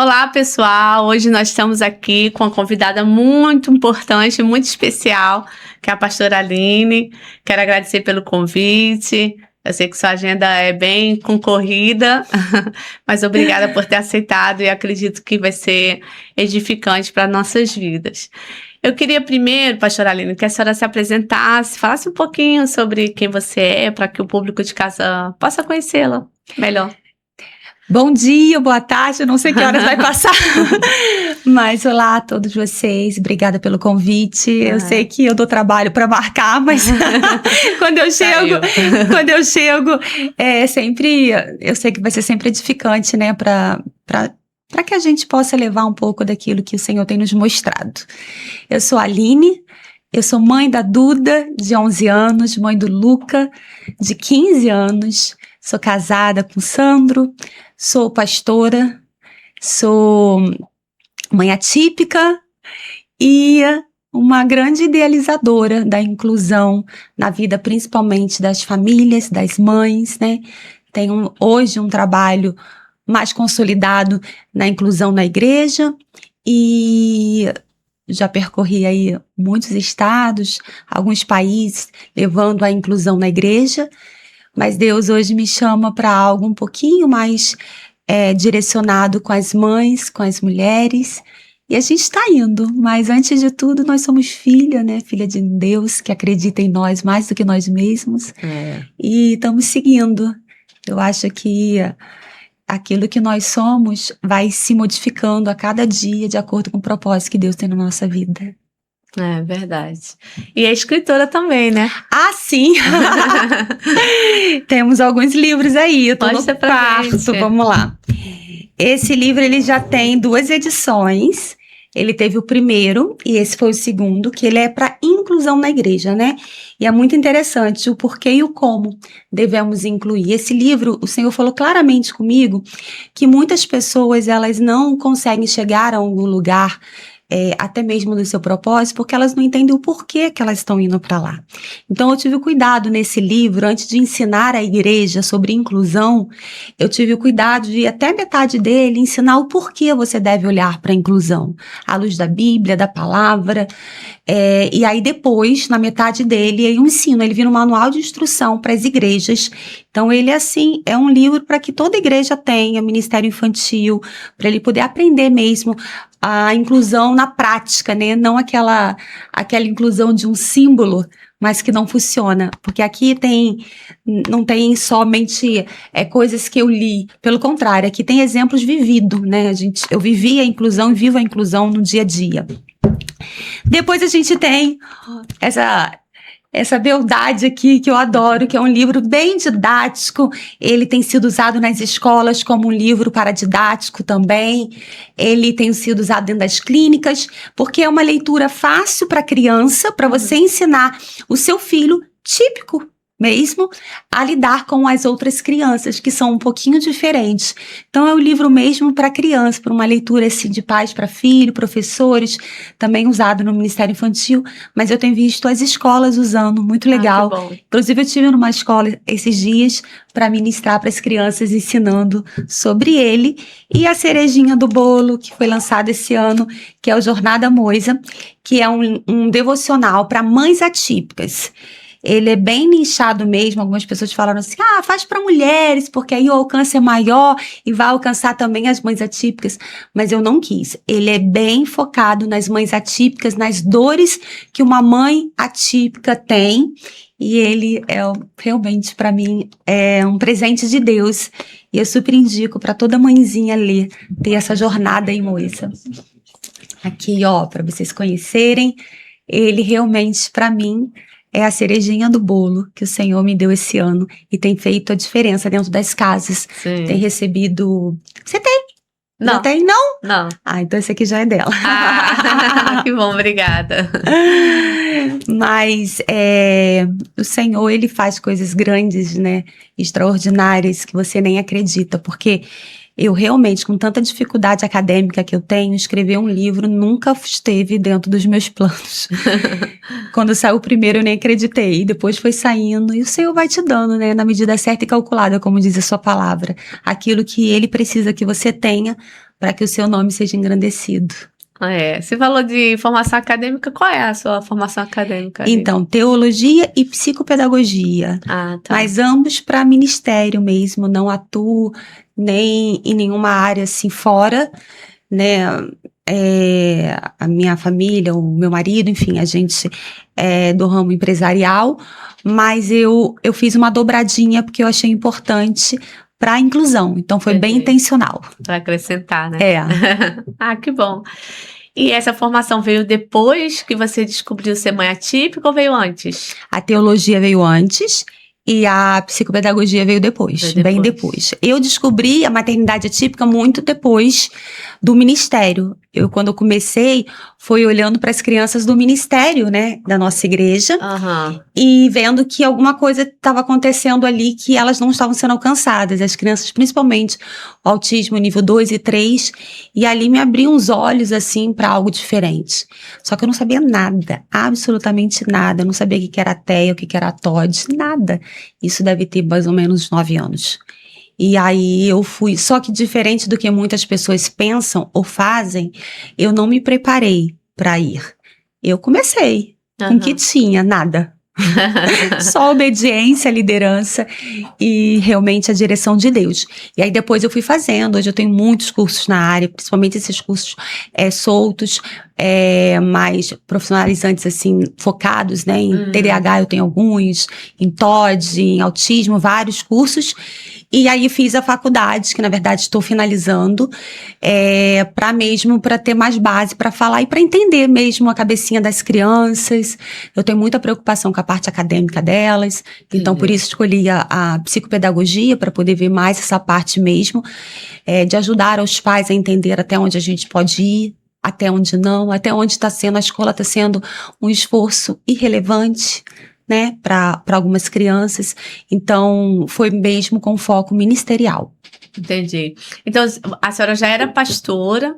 Olá, pessoal! Hoje nós estamos aqui com uma convidada muito importante, muito especial, que é a pastora Aline. Quero agradecer pelo convite. Eu sei que sua agenda é bem concorrida, mas obrigada por ter aceitado e acredito que vai ser edificante para nossas vidas. Eu queria primeiro, pastora Aline, que a senhora se apresentasse, falasse um pouquinho sobre quem você é, para que o público de casa possa conhecê-la melhor. Bom dia, boa tarde, eu não sei que horas vai passar, mas olá a todos vocês, obrigada pelo convite. Eu sei que eu dou trabalho para marcar, mas quando eu chego, eu sei que vai ser sempre edificante, né, para que a gente possa levar um pouco daquilo que o Senhor tem nos mostrado. Eu sou a Aline, eu sou mãe da Duda, de 11 anos, mãe do Luca, de 15 anos, sou casada com o Sandro, sou pastora, sou mãe atípica e uma grande idealizadora da inclusão na vida, principalmente das famílias, das mães, né? Tenho hoje um trabalho mais consolidado na inclusão na igreja e já percorri aí muitos estados, alguns países, levando a inclusão na igreja. Mas Deus hoje me chama para algo um pouquinho mais direcionado com as mães, com as mulheres. E a gente está indo, mas antes de tudo nós somos filha, né? Filha de Deus que acredita em nós mais do que nós mesmos. E estamos seguindo. Eu acho que aquilo que nós somos vai se modificando a cada dia de acordo com o propósito que Deus tem na nossa vida. É verdade. E é escritora também, né? Ah, sim! Temos alguns livros aí, eu tô Pode no ser pra quarto, gente. vamos lá. Esse livro, ele já tem 2 edições. Ele teve o primeiro e esse foi o segundo, que ele é para inclusão na igreja, né? E é muito interessante o porquê e o como devemos incluir. Esse livro, o Senhor falou claramente comigo que muitas pessoas, elas não conseguem chegar a algum lugar, até mesmo do seu propósito, porque elas não entendem o porquê que elas estão indo para lá. Então eu tive cuidado nesse livro, antes de ensinar a igreja sobre inclusão, eu tive o cuidado de, até metade dele, ensinar o porquê você deve olhar para a inclusão, à luz da Bíblia, da palavra, e aí depois, na metade dele, eu ensino, ele vira um manual de instrução para as igrejas. Então ele, assim, é um livro para que toda igreja tenha, ministério infantil, para ele poder aprender mesmo a inclusão na prática, né? Não aquela inclusão de um símbolo, mas que não funciona. Porque aqui não tem somente coisas que eu li. Pelo contrário, aqui tem exemplos vividos, né? Eu vivi a inclusão e vivo a inclusão no dia a dia. Depois a gente tem essa beldade aqui que eu adoro, que é um livro bem didático. Ele tem sido usado nas escolas como um livro paradidático também. Ele tem sido usado dentro das clínicas, porque é uma leitura fácil para criança, para você ensinar o seu filho típico mesmo a lidar com as outras crianças, que são um pouquinho diferentes. Então é um livro mesmo para criança, para uma leitura assim de pais para filho, professores, também usado no Ministério Infantil, mas eu tenho visto as escolas usando, muito legal. Que bom. Inclusive eu estive numa escola esses dias para ministrar para as crianças, ensinando sobre ele. E a cerejinha do bolo, que foi lançado esse ano, que é o Jornada Moisa, que é um devocional para mães atípicas. Ele é bem nichado mesmo, algumas pessoas falaram assim, faz para mulheres, porque aí o alcance é maior e vai alcançar também as mães atípicas, mas eu não quis. Ele é bem focado nas mães atípicas, nas dores que uma mãe atípica tem, e ele realmente, para mim, é um presente de Deus, e eu super indico para toda mãezinha ler, ter essa jornada em Moisa. Aqui, para vocês conhecerem, ele realmente, para mim, é a cerejinha do bolo que o Senhor me deu esse ano e tem feito a diferença dentro das casas. Sim. Tem recebido... Você tem? Não. Já tem? Não? Não. Então esse aqui já é dela. Que bom, obrigada. Mas o Senhor, Ele faz coisas grandes, né? Extraordinárias que você nem acredita, porque eu realmente, com tanta dificuldade acadêmica que eu tenho, escrever um livro nunca esteve dentro dos meus planos. Quando saiu o primeiro eu nem acreditei, depois foi saindo e o Senhor vai te dando, né, na medida certa e calculada, como diz a sua palavra, aquilo que Ele precisa que você tenha para que o seu nome seja engrandecido. Você falou de formação acadêmica, qual é a sua formação acadêmica? Então, teologia e psicopedagogia, tá. Mas ambos para ministério mesmo, não atuo nem em nenhuma área assim fora, né? A minha família, o meu marido, enfim, a gente é do ramo empresarial, mas eu fiz uma dobradinha porque eu achei importante para a inclusão, então foi bem intencional. Para acrescentar, né? Que bom. E essa formação veio depois que você descobriu ser mãe atípica ou veio antes? A teologia veio antes e a psicopedagogia veio depois, bem depois. Eu descobri a maternidade atípica muito depois do ministério. Quando eu comecei, foi olhando para as crianças do ministério, né, da nossa igreja, e vendo que alguma coisa estava acontecendo ali que elas não estavam sendo alcançadas, as crianças, principalmente o autismo nível 2 e 3, e ali me abriu uns olhos, assim, para algo diferente. Só que eu não sabia nada, absolutamente nada, eu não sabia o que era TEA, o que era TOD, nada. Isso deve ter mais ou menos 9 anos. E aí eu fui, só que diferente do que muitas pessoas pensam ou fazem, eu não me preparei para ir. Eu comecei com o que tinha, nada. Só obediência, liderança e realmente a direção de Deus. E aí depois eu fui fazendo, hoje eu tenho muitos cursos na área, principalmente esses cursos soltos, mais profissionalizantes, assim, focados, né, em TDAH eu tenho alguns, em TOD, em autismo, vários cursos. E aí fiz a faculdade, que na verdade estou finalizando, para ter mais base para falar e para entender mesmo a cabecinha das crianças. Eu tenho muita preocupação com a parte acadêmica delas, então por isso escolhi a psicopedagogia, para poder ver mais essa parte mesmo, de ajudar os pais a entender até onde a gente pode ir, até onde não, até onde a escola está sendo um esforço irrelevante, né, para algumas crianças. Então, foi mesmo com foco ministerial. Entendi. Então, a senhora já era pastora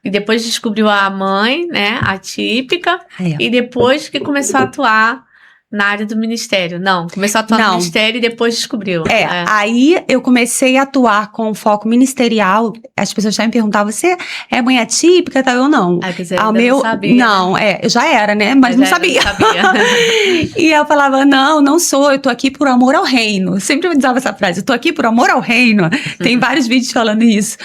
e depois descobriu a mãe, né, atípica, e depois que começou a atuar na área do ministério. Não, começou a atuar no ministério e depois descobriu. Aí eu comecei a atuar com foco ministerial. As pessoas já me perguntavam, você é mãe atípica? Eu não. Não sabia. Não, eu já era, né? Mas não sabia. E eu falava, não sou, eu tô aqui por amor ao reino. Sempre me dizia essa frase, eu tô aqui por amor ao reino. Tem vários vídeos falando isso.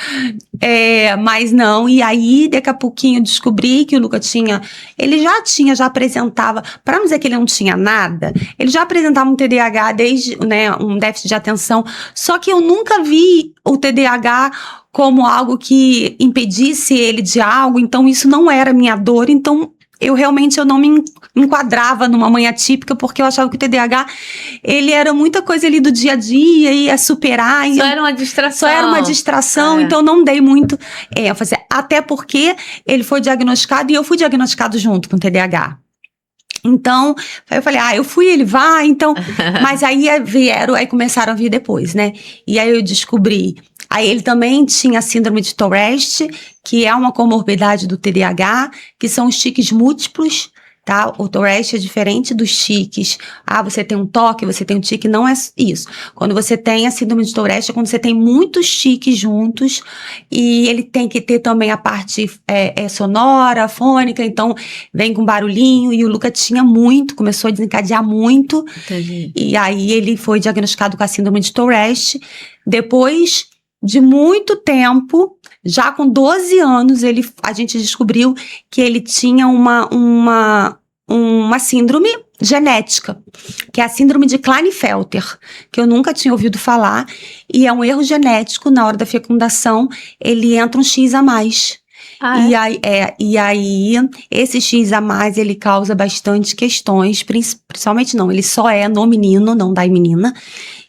Mas não, e aí daqui a pouquinho eu descobri que o Luca ele já apresentava, para não dizer que ele não tinha nada, ele já apresentava um TDAH desde, né, um déficit de atenção, só que eu nunca vi o TDAH como algo que impedisse ele de algo, então isso não era minha dor, então eu não me enquadrava numa mãe atípica, porque eu achava que o TDAH, ele era muita coisa ali do dia a dia, ia superar. Só era uma distração. Só era uma distração, então não dei muito ênfase. Até porque ele foi diagnosticado e eu fui diagnosticado junto com o TDAH. Então, eu falei, eu fui, ele vai, então... Mas aí começaram a vir depois, né? E aí eu descobri... Aí ele também tinha síndrome de Tourette, que é uma comorbidade do TDAH, que são os tiques múltiplos, tá? O Tourette é diferente dos tiques. Você tem um toque, você tem um tique, não é isso. Quando você tem a síndrome de Tourette, é quando você tem muitos tiques juntos, e ele tem que ter também a parte sonora, fônica, então vem com barulhinho, e o Luca tinha muito, começou a desencadear muito. Entendi. E aí ele foi diagnosticado com a síndrome de Tourette. Depois de muito tempo, já com 12 anos, a gente descobriu que ele tinha uma síndrome genética, que é a síndrome de Klinefelter, que eu nunca tinha ouvido falar, e é um erro genético. Na hora da fecundação, ele entra um X a mais. E aí, esse X a mais, ele causa bastante questões, principalmente ele só é no menino, não dá em menina,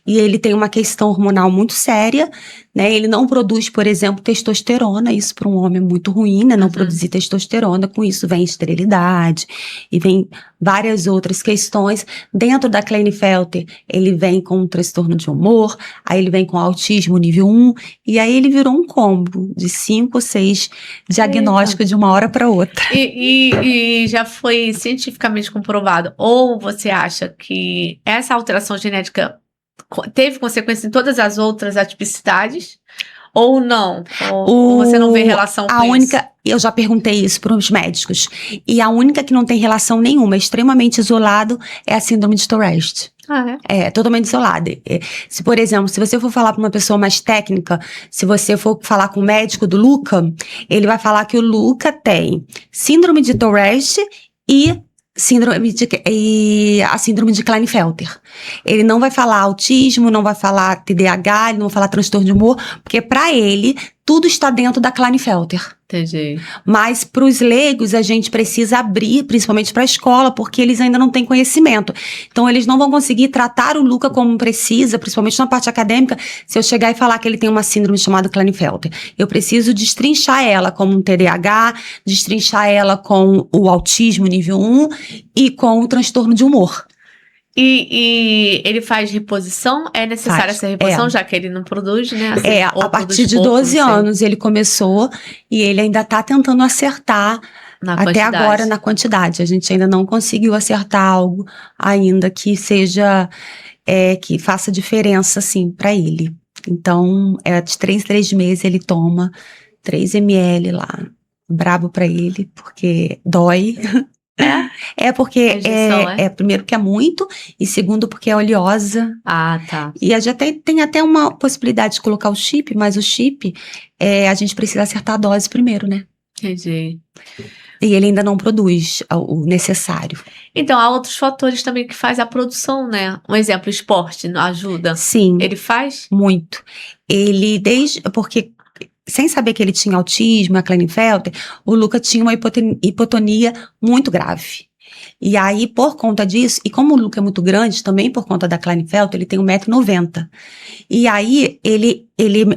e ele tem uma questão hormonal muito séria, né? Ele não produz, por exemplo, testosterona, isso para um homem é muito ruim, né? Não produzir testosterona, com isso vem esterilidade e vem várias outras questões. Dentro da Klinefelter, ele vem com um transtorno de humor, aí ele vem com autismo nível 1, e aí ele virou um combo de 5 ou 6 diagnósticos de uma hora para outra. E já foi cientificamente comprovado, ou você acha que essa alteração genética teve consequência em todas as outras atipicidades? Ou não? Ou você não vê relação com A isso? única, eu já perguntei isso para os médicos, e a única que não tem relação nenhuma, é extremamente isolado, é a síndrome de Tourette. Ah, é? É totalmente isolada. Se, por exemplo, se você for falar para uma pessoa mais técnica, se você for falar com o médico do Luca, ele vai falar que o Luca tem síndrome de Tourette e a síndrome de Klinefelter. Ele não vai falar autismo, não vai falar TDAH, ele não vai falar transtorno de humor, porque para ele tudo está dentro da Klinefelter. Entendi. Mas para os leigos a gente precisa abrir, principalmente para a escola, porque eles ainda não têm conhecimento. Então eles não vão conseguir tratar o Luca como precisa, principalmente na parte acadêmica, se eu chegar e falar que ele tem uma síndrome chamada Klinefelter. Eu preciso destrinchar ela como um TDAH, destrinchar ela com o autismo nível 1 e com o transtorno de humor. E ele faz reposição? É necessária Faz, essa reposição, já que ele não produz, né? Assim, ou a partir produz de pouco, 12 não sei, anos ele começou e ele ainda está tentando acertar na até quantidade. agora na quantidade. A gente ainda não conseguiu acertar algo ainda que seja, que faça diferença, assim, para ele. Então, de 3 em 3 meses ele toma 3 ml lá. Brabo para ele, porque dói. É porque, A injeção, primeiro que é muito, e segundo porque é oleosa. Ah, tá. E a gente tem até uma possibilidade de colocar o chip, mas o chip, a gente precisa acertar a dose primeiro, né? Entendi. E ele ainda não produz o necessário. Então, há outros fatores também que faz a produção, né? Um exemplo, esporte ajuda? Sim, Ele faz? muito. Porque sem saber que ele tinha autismo, a Klinefelter, o Luca tinha uma hipotonia muito grave. E aí, por conta disso, e como o Luca é muito grande, também por conta da Klinefelter, ele tem 1,90 m. E aí, ele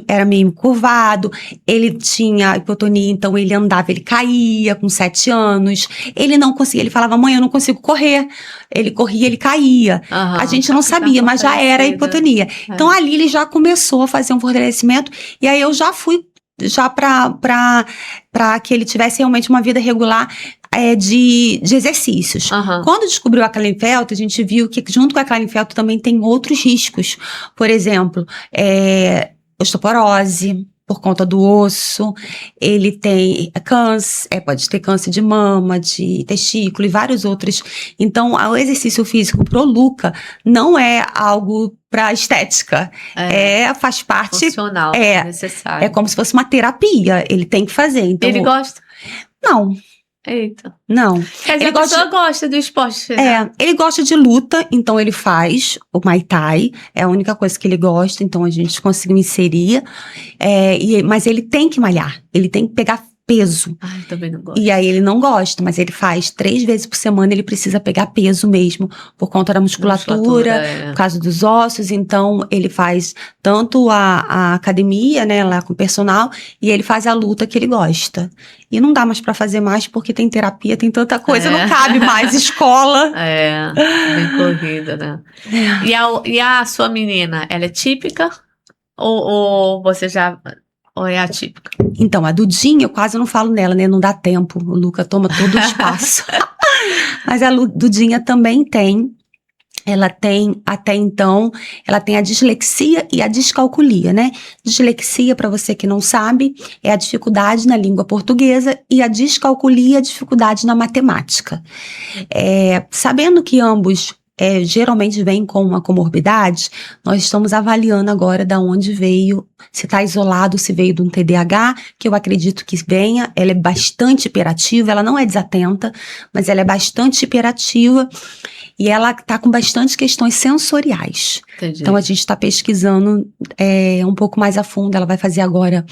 era meio curvado, ele tinha hipotonia, então ele andava, ele caía com 7 anos, ele não conseguia, ele falava, mãe, eu não consigo correr. Ele corria, ele caía. Aham. A gente não sabia, mas já era a hipotonia. Então, ali ele já começou a fazer um fortalecimento, e aí eu já fui para que ele tivesse realmente uma vida regular de exercícios. Aham. Quando descobriu a Klinefelter, a gente viu que junto com a Klinefelter também tem outros riscos. Por exemplo, osteoporose, por conta do osso, ele tem câncer, pode ter câncer de mama, de testículo e vários outros. Então, o exercício físico pro Luca não é algo para estética, faz parte, Funcional, necessário. é como se fosse uma terapia, ele tem que fazer. Então, Ele gosta? Não. Eita. Não. Quer dizer, a pessoa gosta do esporte, né? Ele gosta de luta, então ele faz o Muay Thai, é a única coisa que ele gosta, então a gente conseguiu inserir, mas ele tem que malhar, ele tem que pegar peso. Ai, também não gosto. E aí ele não gosta, mas ele faz 3 vezes por semana, ele precisa pegar peso mesmo, por conta da musculatura, por causa dos ossos, então ele faz tanto a academia, né, lá com o personal, e ele faz a luta que ele gosta. E não dá mais pra fazer mais, porque tem terapia, tem tanta coisa, não cabe mais escola. Bem corrida, né? E a sua menina, ela é típica? Ou você já... Ou é atípica? Então, a Dudinha, eu quase não falo nela, né? Não dá tempo. O Luca toma todo o espaço. Mas a Dudinha também tem. Ela tem, até então, ela tem a dislexia e a descalculia, né? Dislexia, para você que não sabe, é a dificuldade na língua portuguesa e a descalculia, a dificuldade na matemática. Sabendo que ambos geralmente vêm com uma comorbidade, nós estamos avaliando agora da onde veio, se está isolado, se veio de um TDAH, que eu acredito que venha. Ela é bastante hiperativa, ela não é desatenta, mas ela é bastante hiperativa e ela está com bastante questões sensoriais. Entendi. Então a gente está pesquisando um pouco mais a fundo, ela vai fazer agora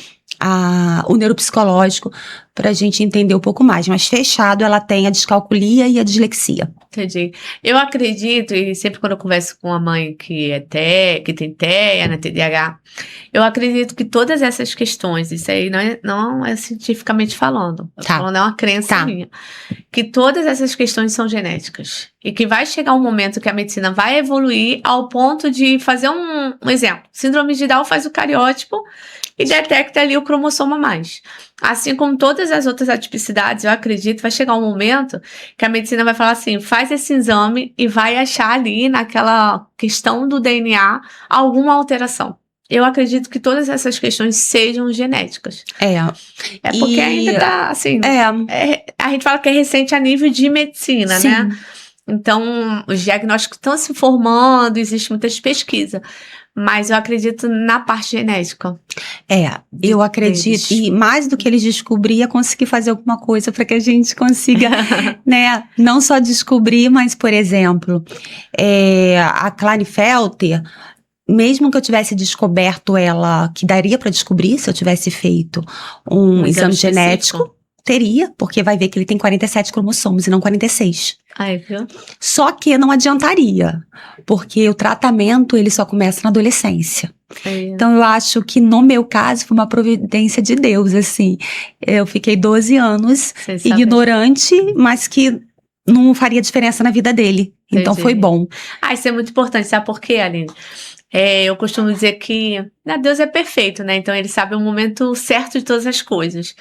o neuropsicológico para a gente entender um pouco mais, mas fechado ela tem a descalculia e a dislexia. Entendi. Eu acredito, e sempre quando eu converso com uma mãe que tem TEA, né, TDAH, eu acredito que todas essas questões, isso aí não é cientificamente falando, falando, é uma crença minha, que todas essas questões são genéticas, e que vai chegar um momento que a medicina vai evoluir ao ponto de fazer um exemplo, síndrome de Down faz o cariótipo e detecta ali o cromossomo a mais. Assim como todas as outras atipicidades, eu acredito, vai chegar um momento que a medicina vai falar assim, faz esse exame e vai achar ali naquela questão do DNA alguma alteração. Eu acredito que todas essas questões sejam genéticas. É porque E- ainda tá, assim, É, a gente fala que é recente a nível de medicina, sim. né? Então, os diagnósticos estão se formando, existe muitas pesquisas. Mas eu acredito na parte genética. Eu acredito, deles. e mais do que eles descobrir, é conseguir fazer alguma coisa para que a gente consiga, né, não só descobrir, mas, por exemplo, a Klinefelter, mesmo que eu tivesse descoberto ela, que daria para descobrir se eu tivesse feito um exame genético, específico. teria, porque vai ver que ele tem 47 cromossomos e não 46. Aí, viu? Só que não adiantaria, porque o tratamento ele só começa na adolescência. Aí, Então, eu acho que no meu caso foi uma providência de Deus, assim. Eu fiquei 12 anos sem saber. ignorante, mas que não faria diferença na vida dele. Então, Entendi. foi bom. Isso é muito importante, sabe por quê, Aline? Eu costumo dizer que Deus é perfeito, né? Então ele sabe o momento certo de todas as coisas.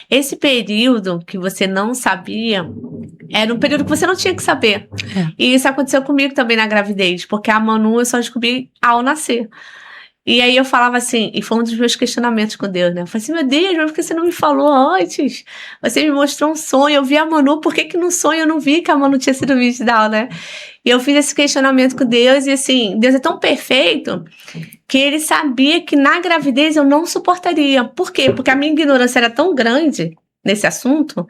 Esse período que você não sabia era um período que você não tinha que saber. E isso aconteceu comigo também na gravidez, porque a Manu eu só descobri ao nascer. E aí eu falava assim, e foi um dos meus questionamentos com Deus, né? Eu falei assim, meu Deus, mas por que você não me falou antes? Você me mostrou um sonho, eu vi a Manu, por que no sonho eu não vi que a Manu tinha sido vítima, né? E eu fiz esse questionamento com Deus, e assim, Deus é tão perfeito que ele sabia que na gravidez eu não suportaria. Por quê? Porque a minha ignorância era tão grande nesse assunto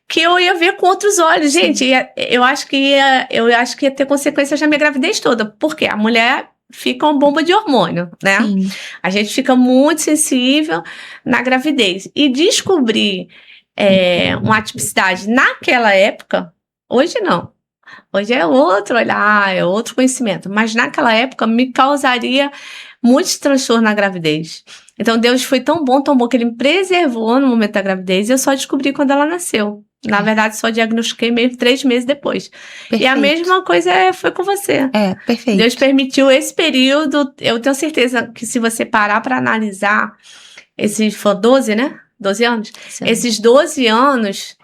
que eu ia ver com outros olhos. Sim. Gente, eu acho que ia ter consequências na minha gravidez toda. Por quê? A mulher fica uma bomba de hormônio, né? Sim. A gente fica muito sensível na gravidez. E descobrir uma atipicidade naquela época, hoje não. Hoje é outro olhar, é outro conhecimento. Mas naquela época me causaria muitos transtornos na gravidez. Então Deus foi tão bom que Ele me preservou no momento da gravidez e eu só descobri quando ela nasceu. Na verdade, só diagnostiquei mesmo 3 meses depois. Perfeito. E a mesma coisa foi com você. Perfeito. Deus permitiu esse período. Eu tenho certeza que se você parar para analisar, foram 12, né? 12 anos. Sim. Esses 12 anos,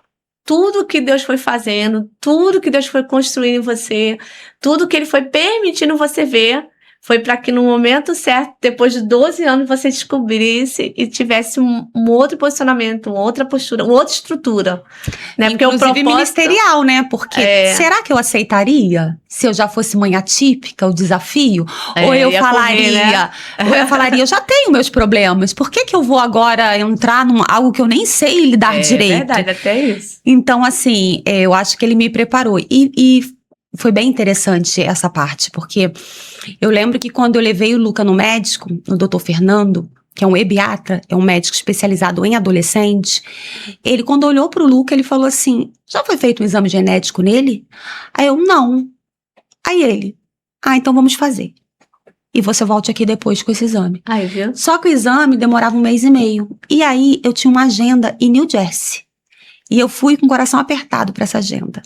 tudo que Deus foi fazendo, tudo que Deus foi construindo em você, tudo que Ele foi permitindo você ver, foi para que no momento certo, depois de 12 anos, você descobrisse e tivesse um outro posicionamento, uma outra postura, uma outra estrutura. Né? Porque Inclusive o propósito ministerial, né? Porque será que eu aceitaria se eu já fosse mãe atípica, o desafio? Ou eu falaria, correr, né? ou eu falaria, eu já tenho meus problemas, por que eu vou agora entrar num algo que eu nem sei lidar direito? É verdade, até isso. Então, assim, eu acho que ele me preparou. E foi bem interessante essa parte, porque eu lembro que quando eu levei o Luca no médico, no Dr. Fernando, que é um ebiatra, é um médico especializado em adolescente, ele, quando olhou pro Luca, ele falou assim, já foi feito um exame genético nele? Aí eu, não. Aí ele, então vamos fazer. E você volte aqui depois com esse exame. Aí, viu? Só que o exame demorava 1 mês e meio. E aí, eu tinha uma agenda em New Jersey. E eu fui com o coração apertado para essa agenda.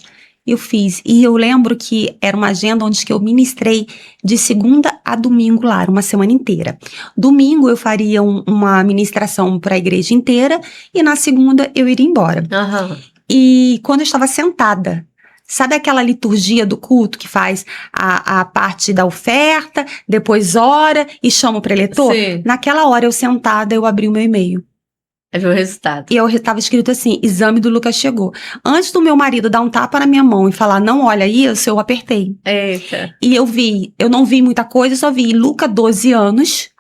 Eu fiz. E eu lembro que era uma agenda onde que eu ministrei de segunda a domingo lá, uma semana inteira. Domingo eu faria uma ministração para a igreja inteira e na segunda eu iria embora. Uhum. E quando eu estava sentada, sabe aquela liturgia do culto que faz a parte da oferta, depois ora e chama o preletor? Sim. Naquela hora eu sentada, eu abri o meu e-mail. Aí viu o resultado. E eu estava escrito assim, exame do Lucas chegou. Antes do meu marido dar um tapa na minha mão e falar, não olha isso, eu apertei. Eita. E eu não vi muita coisa, eu só vi Luca, 12 anos,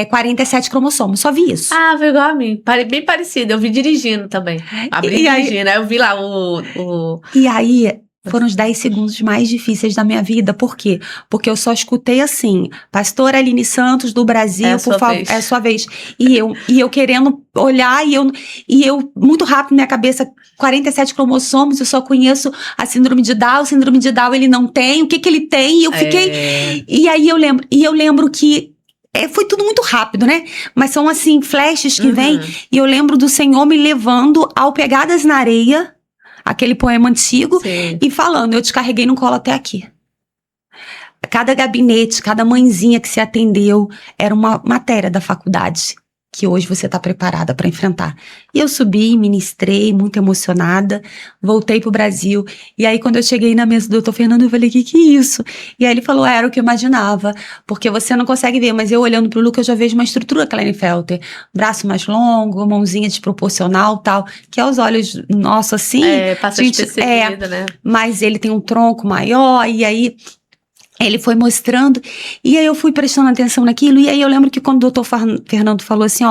47 cromossomos, só vi isso. Foi igual a mim, bem parecido, eu vi dirigindo também. Abri dirigindo, aí eu vi lá o... E aí, foram os 10 segundos mais difíceis da minha vida. Por quê? Porque eu só escutei assim, pastora Aline Santos do Brasil, por favor, é a sua vez. E eu querendo olhar, e eu muito rápido, minha cabeça, 47 cromossomos, eu só conheço a síndrome de Down, ele não tem, o que ele tem? E eu fiquei... E aí eu lembro que foi tudo muito rápido, né? Mas são assim, flashes que vêm, e eu lembro do Senhor me levando ao Pegadas na Areia, aquele poema antigo, sim, e falando, eu te carreguei no colo até aqui. Cada gabinete, cada mãezinha que se atendeu, era uma matéria da faculdade que hoje você está preparada para enfrentar. E eu subi, ministrei, muito emocionada, voltei pro Brasil. E aí, quando eu cheguei na mesa do Dr. Fernando, eu falei, que é isso? E aí ele falou, era o que eu imaginava, porque você não consegue ver, mas eu olhando pro Luca, eu já vejo uma estrutura Klinefelter, braço mais longo, mãozinha desproporcional, tal, que aos olhos nossos, assim, Passa despercebida, né? mas ele tem um tronco maior, e aí ele foi mostrando, e aí eu fui prestando atenção naquilo, e aí eu lembro que quando o doutor Fernando falou assim,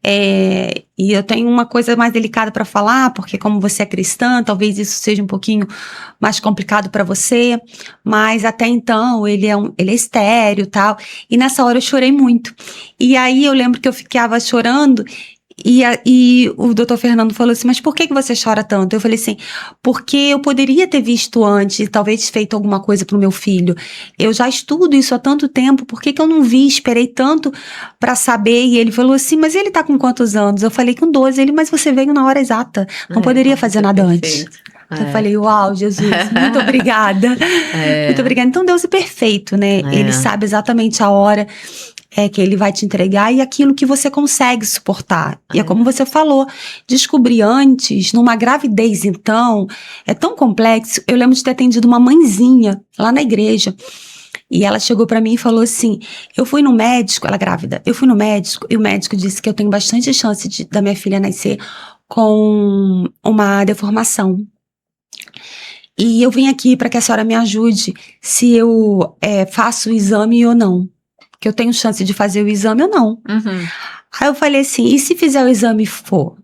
e eu tenho uma coisa mais delicada para falar, porque como você é cristã, talvez isso seja um pouquinho mais complicado para você, mas até então ele é estéril e tal, e nessa hora eu chorei muito. E aí eu lembro que eu ficava chorando, e o doutor Fernando falou assim, mas por que você chora tanto? Eu falei assim, porque eu poderia ter visto antes, talvez feito alguma coisa pro meu filho. Eu já estudo isso há tanto tempo, por que eu não vi, esperei tanto pra saber? E ele falou assim, mas ele tá com quantos anos? Eu falei, com 12. Ele, mas você veio na hora exata, não poderia fazer nada antes. Eu falei, uau, Jesus, muito obrigada. Muito obrigada. Então Deus é perfeito, né? Ele sabe exatamente a hora que ele vai te entregar e aquilo que você consegue suportar. E é como você falou, descobrir antes, numa gravidez então, é tão complexo. Eu lembro de ter atendido uma mãezinha lá na igreja, e ela chegou pra mim e falou assim, eu fui no médico, ela grávida, eu fui no médico, e o médico disse que eu tenho bastante chance da minha filha nascer com uma deformação. E eu vim aqui para que a senhora me ajude se eu faço o exame ou não. Que eu tenho chance de fazer o exame ou não. Uhum. Aí eu falei assim, e se fizer o exame e for? O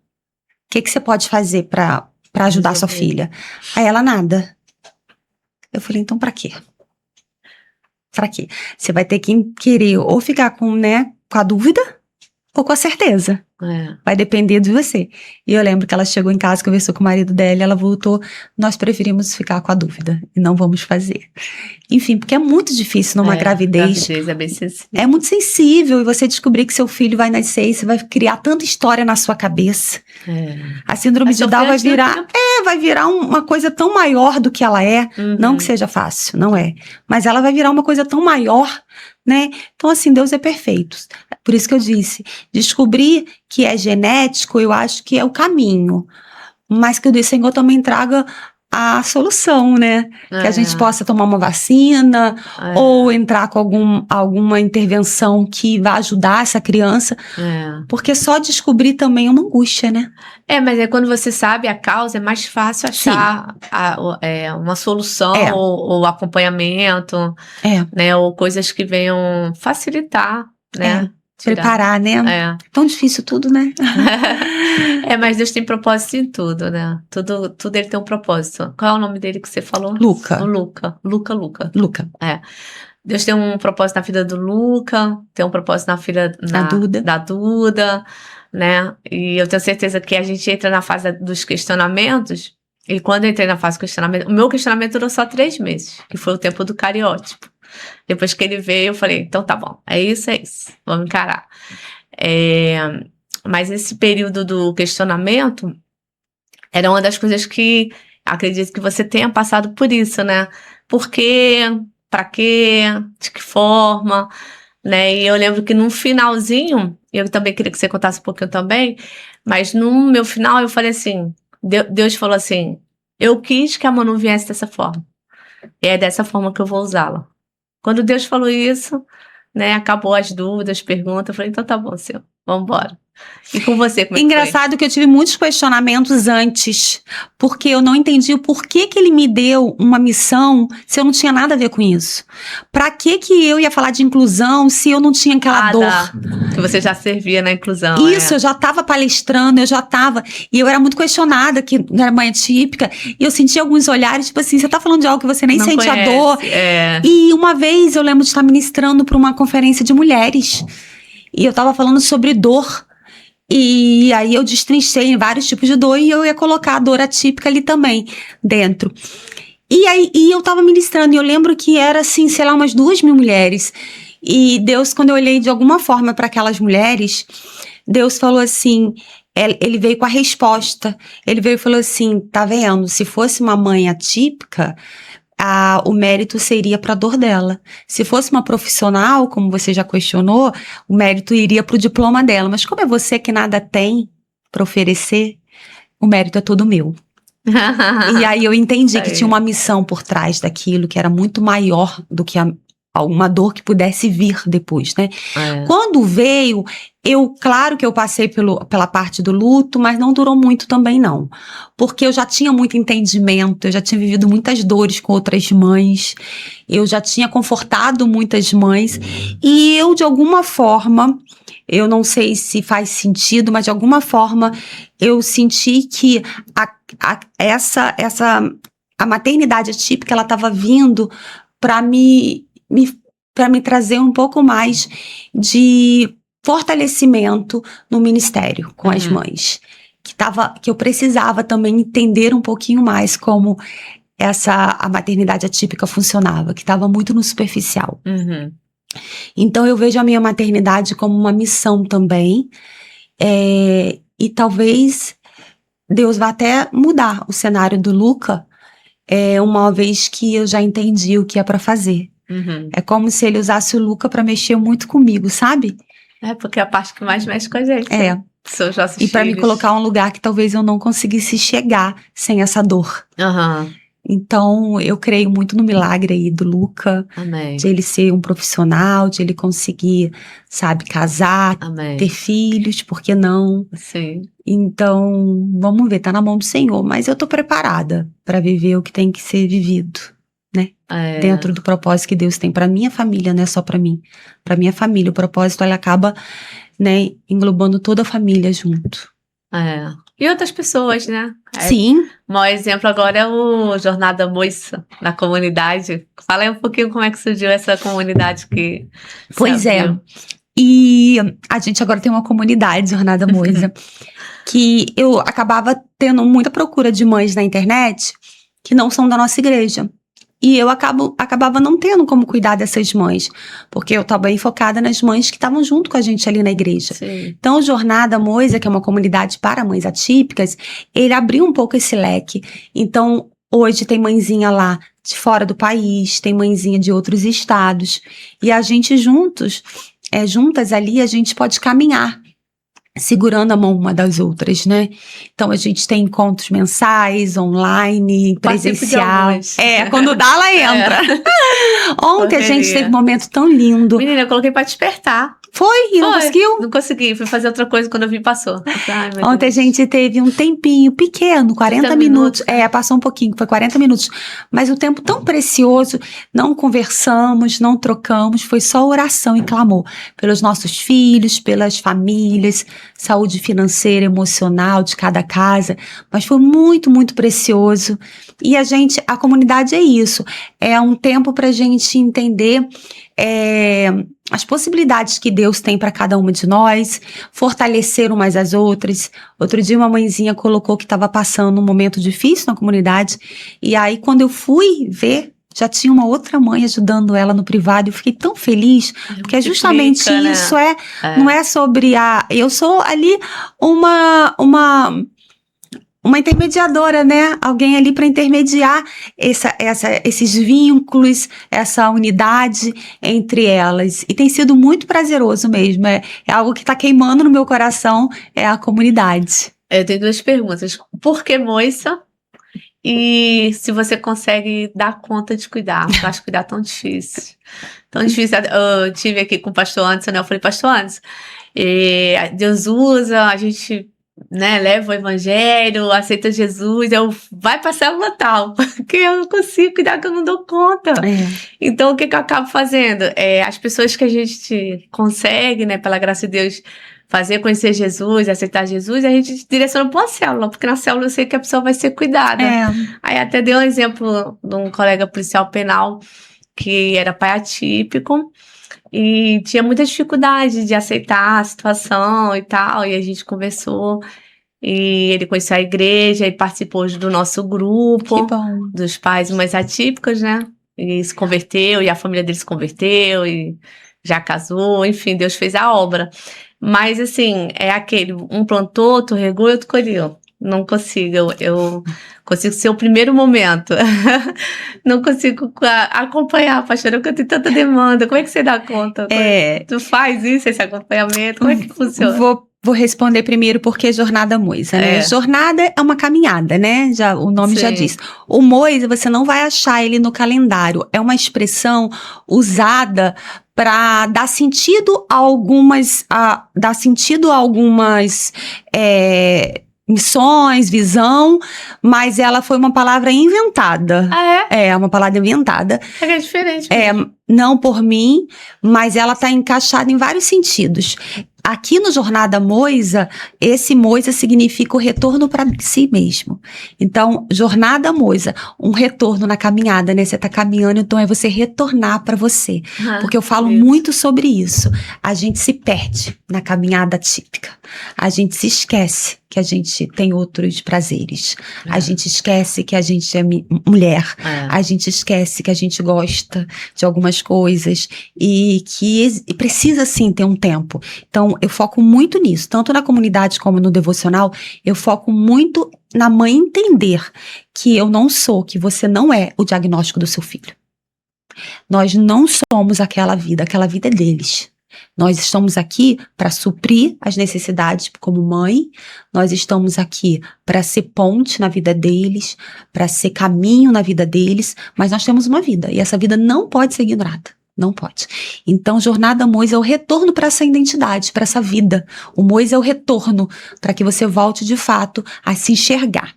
que você pode fazer pra ajudar sua filha? Aí ela, nada. Eu falei, então pra quê? Pra quê? Você vai ter que querer ou ficar com a dúvida ou com a certeza. Vai depender de você. E eu lembro que ela chegou em casa, conversou com o marido dela, ela voltou, nós preferimos ficar com a dúvida e não vamos fazer. Enfim, porque é muito difícil numa gravidez. Gravidez é bem sensível. É muito sensível, e você descobrir que seu filho vai nascer e você vai criar tanta história na sua cabeça. A síndrome de Down vai virar uma coisa tão maior do que ela é. Não que seja fácil, não é. Mas ela vai virar uma coisa tão maior, né? Então, assim, Deus é perfeito. Por isso que eu disse, descobrir que é genético, eu acho que é o caminho. Mas que o Senhor também traga a solução, né? Que a gente possa tomar uma vacina ou entrar com alguma intervenção que vá ajudar essa criança. Porque só descobrir também é uma angústia, né? Mas aí quando você sabe a causa, é mais fácil achar uma solução ou acompanhamento, né? Ou coisas que venham facilitar, né? Preparar, né? Tão difícil tudo, né? Mas Deus tem propósito em tudo, né? Tudo ele tem um propósito. Qual é o nome dele que você falou? Luca. O Luca. Luca. Deus tem um propósito na vida do Luca, tem um propósito na filha da Duda, né? E eu tenho certeza que a gente entra na fase dos questionamentos, e quando eu entrei na fase do questionamento, o meu questionamento durou só 3 meses, que foi o tempo do cariótipo. Depois que ele veio, eu falei, então tá bom, é isso, vamos encarar. Mas esse período do questionamento era uma das coisas que acredito que você tenha passado por isso, né? Por quê? Pra quê? De que forma? Né? E eu lembro que no finalzinho, eu também queria que você contasse um pouquinho também, mas no meu final eu falei assim, Deus falou assim, eu quis que a Manu viesse dessa forma. E é dessa forma que eu vou usá-la. Quando Deus falou isso, né, acabou as dúvidas, perguntas, eu falei, então tá bom, Senhor, vamos embora. E com você, como é que Engraçado foi? que eu tive muitos questionamentos antes, porque eu não entendi o porquê que ele me deu uma missão se eu não tinha nada a ver com isso. Pra que eu ia falar de inclusão se eu não tinha aquela dor? Que você já servia na inclusão. Isso, eu já tava palestrando, e eu era muito questionada, que era mãe típica, e eu sentia alguns olhares, tipo assim, você tá falando de algo que você nem sente a dor. E uma vez eu lembro de estar ministrando pra uma conferência de mulheres, e eu tava falando sobre dor. E aí eu destrinchei em vários tipos de dor e eu ia colocar a dor atípica ali também dentro. E eu tava ministrando e eu lembro que era assim, sei lá, umas 2.000 mulheres. E Deus, quando eu olhei de alguma forma para aquelas mulheres, Deus falou assim, ele veio com a resposta. Ele veio e falou assim, tá vendo? Se fosse uma mãe atípica, o mérito seria para a dor dela. Se fosse uma profissional, como você já questionou, o mérito iria para o diploma dela. Mas como é você que nada tem para oferecer, o mérito é todo meu. E aí eu entendi que tinha uma missão por trás daquilo, que era muito maior do que uma dor que pudesse vir depois, né? Quando veio, claro que eu passei pela parte do luto, mas não durou muito também não. Porque eu já tinha muito entendimento, eu já tinha vivido muitas dores com outras mães, eu já tinha confortado muitas mães, e eu de alguma forma, eu não sei se faz sentido, mas de alguma forma eu senti que a maternidade atípica, ela estava vindo para me trazer um pouco mais de fortalecimento no ministério com as mães. Que eu precisava também entender um pouquinho mais como a maternidade atípica funcionava, que estava muito no superficial. Então eu vejo a minha maternidade como uma missão também, e talvez Deus vá até mudar o cenário do Luca, uma vez que eu já entendi o que é para fazer. É como se ele usasse o Luca para mexer muito comigo, sabe? Porque é a parte que mais mexe com a gente. São os nossos E para me filhos. colocar um lugar que talvez eu não conseguisse chegar sem essa dor. Então, eu creio muito no milagre aí do Luca. Amém. De ele ser um profissional, de ele conseguir, sabe, casar, Amém. ter filhos, por que não? Sim. Então, vamos ver, tá na mão do Senhor. Mas eu tô preparada para viver o que tem que ser vivido, né? Dentro do propósito que Deus tem pra minha família, não é só pra mim. Pra minha família, o propósito, ele acaba, né, englobando toda a família junto. E outras pessoas, né? Sim. O maior exemplo agora é o Jornada Moça, na comunidade. Fala aí um pouquinho como é que surgiu essa comunidade que Pois é. E a gente agora tem uma comunidade, Jornada Moça, que eu acabava tendo muita procura de mães na internet que não são da nossa igreja. E eu acabava não tendo como cuidar dessas mães, porque eu estava bem focada nas mães que estavam junto com a gente ali na igreja. Sim. Então, o Jornada Moisa, que é uma comunidade para mães atípicas, ele abriu um pouco esse leque. Então, hoje tem mãezinha lá de fora do país, tem mãezinha de outros estados, e a gente juntas ali, a gente pode caminhar, segurando a mão uma das outras, né? Então, a gente tem encontros mensais, online, presencial. Quando dá, ela entra. Ontem a gente teve um momento tão lindo. Menina, eu coloquei pra despertar. Foi? E não conseguiu? Não consegui, fui fazer outra coisa quando eu vi, passou. Ontem a gente teve um tempinho pequeno, 40 minutos. Passou um pouquinho, foi 40 minutos. Mas o tempo tão precioso, não conversamos, não trocamos, foi só oração e clamor. Pelos nossos filhos, pelas famílias, saúde financeira, emocional de cada casa. Mas foi muito, muito precioso. E a comunidade é isso. É um tempo pra gente entender as possibilidades que Deus tem para cada uma de nós, fortalecer umas às outras. Outro dia uma mãezinha colocou que estava passando um momento difícil na comunidade, e aí quando eu fui ver, já tinha uma outra mãe ajudando ela no privado, e eu fiquei tão feliz, porque é justamente isso, não é sobre eu sou ali uma intermediadora, né? Alguém ali para intermediar esses vínculos, essa unidade entre elas. E tem sido muito prazeroso mesmo. É algo que está queimando no meu coração, é a comunidade. Eu tenho duas perguntas. Por que moça? E se você consegue dar conta de cuidar. Eu acho cuidar tão difícil. Tão difícil. Eu tive aqui com o pastor Anderson, né? Eu falei, pastor Anderson, Deus usa, a gente... né, leva o evangelho, aceita Jesus, vai pra célula tal, porque eu não consigo cuidar, que eu não dou conta. Então, o que eu acabo fazendo? As pessoas que a gente consegue, né, pela graça de Deus, fazer conhecer Jesus, aceitar Jesus, a gente direciona pra uma célula, porque na célula eu sei que a pessoa vai ser cuidada. Aí até dei um exemplo de um colega policial penal, que era pai atípico, e tinha muita dificuldade de aceitar a situação e tal, e a gente conversou, e ele conheceu a igreja e participou do nosso grupo, dos pais e mães atípicas, né, e se converteu, e a família dele se converteu, e já casou, enfim, Deus fez a obra. Mas assim, um plantou, outro regou e outro colheu. Não consigo. Eu consigo ser o primeiro momento. Não consigo acompanhar, pastora, porque eu tenho tanta demanda. Como é que você dá conta? Tu faz isso, esse acompanhamento? Como é que funciona? Vou responder primeiro porque Jornada Moisa, né? Jornada é uma caminhada, né? O nome já diz. O Moisa, você não vai achar ele no calendário. É uma expressão usada para dar sentido a algumas missões, visão, mas ela foi uma palavra inventada. Ah, é? É uma palavra inventada. É diferente. Não por mim, mas ela está encaixada em vários sentidos. Aqui no Jornada Moisa, esse Moisa significa o retorno para si mesmo. Então, Jornada Moisa, um retorno na caminhada, né? Você está caminhando, então é você retornar para você. Porque eu falo muito sobre isso. A gente se perde na caminhada típica. A gente se esquece que a gente tem outros prazeres. A gente esquece que a gente é mulher. A gente esquece que a gente gosta de algumas coisas e que precisa sim ter um tempo. Então, eu foco muito nisso, tanto na comunidade como no devocional. Eu foco muito na mãe entender que eu não sou, que você não é o diagnóstico do seu filho. Nós não somos aquela vida é deles. Nós estamos aqui para suprir as necessidades como mãe, nós estamos aqui para ser ponte na vida deles, para ser caminho na vida deles, mas nós temos uma vida e essa vida não pode ser ignorada. Não pode. Então, Jornada Moisa é o retorno para essa identidade, para essa vida. O Moisa é o retorno para que você volte de fato a se enxergar.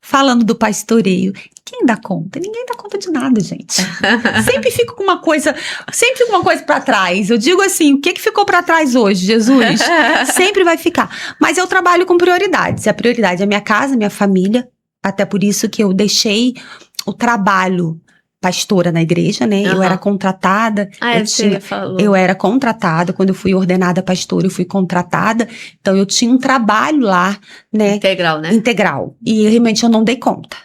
Falando do pastoreio, quem dá conta? Ninguém dá conta de nada, gente. Sempre fica uma coisa para trás. Eu digo assim, o que ficou para trás hoje, Jesus? Sempre vai ficar. Mas eu trabalho com prioridades. A prioridade é minha casa, minha família. Até por isso que eu deixei o trabalho pastora na igreja, né? Eu era contratada. Eu era contratada. Quando eu fui ordenada pastora, eu fui contratada. Então, eu tinha um trabalho lá, né? Integral, né? Integral. E realmente eu não dei conta.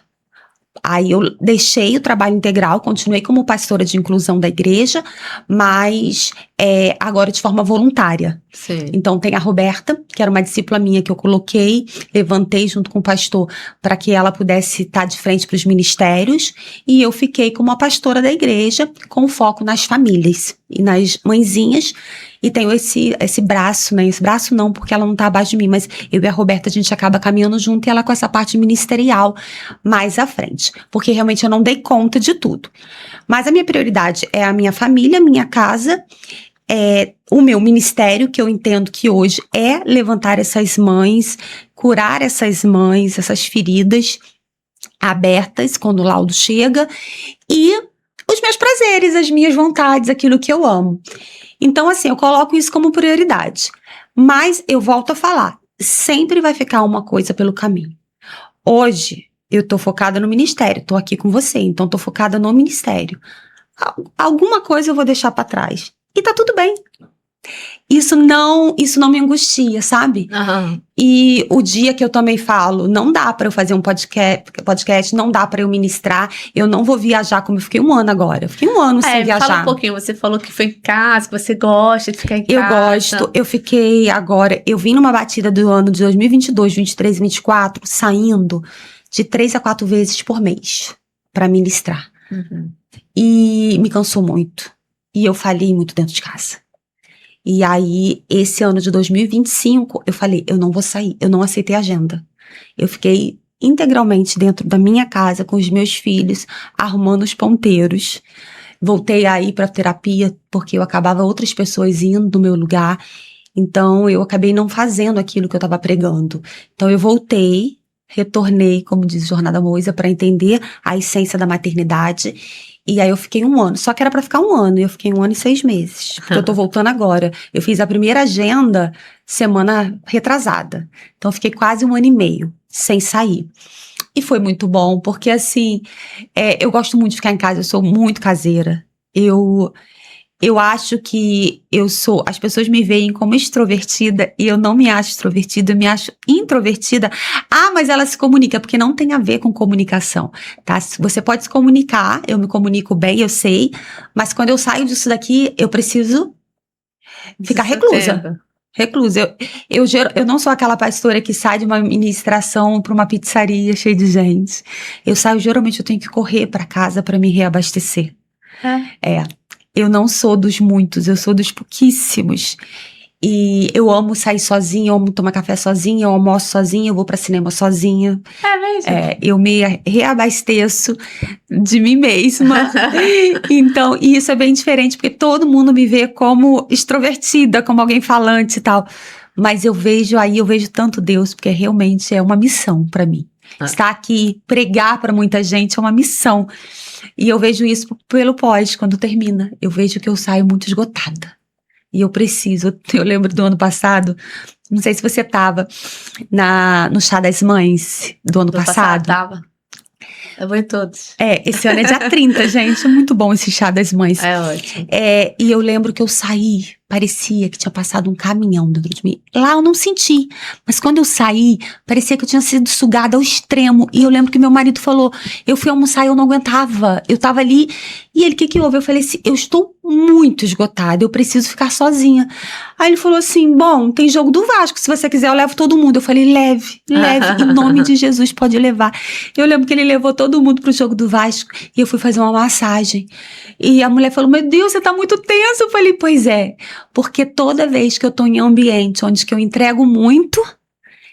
Aí eu deixei o trabalho integral, continuei como pastora de inclusão da igreja, mas agora de forma voluntária. Sim. Então tem a Roberta, que era uma discípula minha que eu coloquei, levantei junto com o pastor para que ela pudesse estar de frente para os ministérios, e eu fiquei como a pastora da igreja, com foco nas famílias e nas mãezinhas. E tenho esse braço, né? Esse braço não, porque ela não tá abaixo de mim, mas eu e a Roberta, a gente acaba caminhando junto e ela com essa parte ministerial mais à frente. Porque realmente eu não dei conta de tudo. Mas a minha prioridade é a minha família, minha casa, o meu ministério, que eu entendo que hoje é levantar essas mães, curar essas mães, essas feridas abertas quando o laudo chega, e os meus prazeres, as minhas vontades, aquilo que eu amo. Então, assim, eu coloco isso como prioridade. Mas eu volto a falar, sempre vai ficar uma coisa pelo caminho. Hoje, eu tô focada no ministério, tô aqui com você, então tô focada no ministério. Alguma coisa eu vou deixar pra trás. E tá tudo bem. Isso não me angustia, sabe? E o dia que eu também falo, não dá pra eu fazer um podcast, não dá pra eu ministrar, eu não vou viajar como eu fiquei um ano agora. Eu fiquei um ano sem viajar. Fala um pouquinho, você falou que foi em casa, que você gosta de ficar em casa. Eu gosto, eu fiquei agora, eu vim numa batida do ano de 2022, 23 e 24, saindo de 3 a 4 vezes por mês pra ministrar. E me cansou muito. E eu falhei muito dentro de casa. E aí, esse ano de 2025, eu falei, eu não vou sair, eu não aceitei a agenda. Eu fiquei integralmente dentro da minha casa, com os meus filhos, arrumando os ponteiros. Voltei a ir pra terapia, porque eu acabava outras pessoas indo no meu lugar. Então, eu acabei não fazendo aquilo que eu estava pregando. Então, eu voltei, retornei, como diz Jornada Moisa, para entender a essência da maternidade. E aí eu fiquei um ano, só que era pra ficar um ano, e eu fiquei 1 ano e 6 meses, porque eu tô voltando agora. Eu fiz a primeira agenda semana retrasada, então eu fiquei quase 1 ano e meio, sem sair. E foi muito bom, porque assim, eu gosto muito de ficar em casa, eu sou muito caseira. Eu acho que as pessoas me veem como extrovertida e eu não me acho extrovertida, eu me acho introvertida. Mas ela se comunica, porque não tem a ver com comunicação, tá? Você pode se comunicar, eu me comunico bem, eu sei, mas quando eu saio disso daqui, eu preciso ficar reclusa. Reclusa. Eu não sou aquela pastora que sai de uma ministração para uma pizzaria cheia de gente. Eu saio, geralmente eu tenho que correr para casa para me reabastecer. É. Eu não sou dos muitos, eu sou dos pouquíssimos. E eu amo sair sozinha, eu amo tomar café sozinha, eu almoço sozinha, eu vou para cinema sozinha. É mesmo? Eu me reabasteço de mim mesma. Então, e isso é bem diferente, porque todo mundo me vê como extrovertida, como alguém falante e tal. Mas eu vejo tanto Deus, porque realmente é uma missão para mim. Estar aqui, pregar para muita gente é uma missão. E eu vejo isso pelo pós, quando termina. Eu vejo que eu saio muito esgotada. E eu lembro do ano passado, não sei se você estava no Chá das Mães do ano passado. Tava. Eu vou em todos. Esse ano é dia 30, gente, é muito bom esse Chá das Mães. É ótimo. E eu lembro que eu saí, parecia que tinha passado um caminhão dentro de mim. Lá eu não senti, mas quando eu saí, parecia que eu tinha sido sugada ao extremo. E eu lembro que meu marido falou, eu fui almoçar e eu não aguentava. Eu tava ali, e ele, o que houve? Eu falei assim, eu estou muito esgotada, eu preciso ficar sozinha. Aí ele falou assim, bom, tem jogo do Vasco, se você quiser eu levo todo mundo. Eu falei, leve, em nome de Jesus, pode levar. Eu lembro que ele levou todo mundo pro jogo do Vasco, e eu fui fazer uma massagem. E a mulher falou, meu Deus, você tá muito tenso. Eu falei, pois é, porque toda vez que eu tô em ambiente onde que eu entrego muito,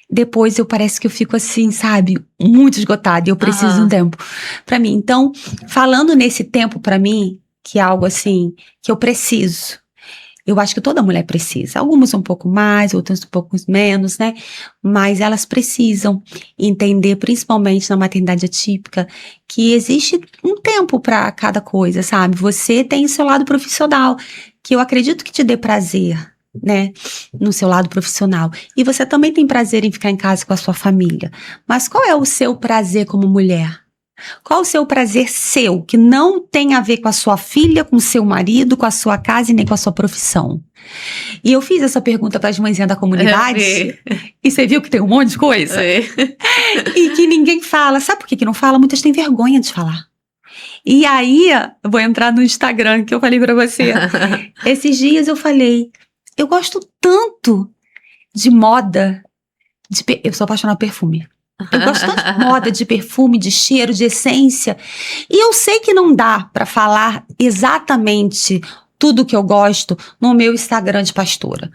depois parece que eu fico assim, sabe, muito esgotada e eu preciso de um tempo pra mim. Então, falando nesse tempo pra mim, que é algo assim, que eu preciso. Eu acho que toda mulher precisa. Algumas um pouco mais, outras um pouco menos, né? Mas elas precisam entender, principalmente na maternidade atípica, que existe um tempo para cada coisa, sabe? Você tem o seu lado profissional, que eu acredito que te dê prazer, né? No seu lado profissional. E você também tem prazer em ficar em casa com a sua família. Mas qual é o seu prazer como mulher? Qual o seu prazer seu, que não tem a ver com a sua filha, com o seu marido, com a sua casa e nem com a sua profissão? E eu fiz essa pergunta para as mãezinhas da comunidade. E você viu que tem um monte de coisa? E que ninguém fala. Sabe por que não fala? Muitas têm vergonha de falar. E aí, eu vou entrar no Instagram que eu falei para você. Esses dias eu falei, eu gosto tanto de moda. Eu sou apaixonada por perfume. Eu gosto tanto de moda, de perfume, de cheiro, de essência. E eu sei que não dá para falar exatamente tudo que eu gosto no meu Instagram de pastora.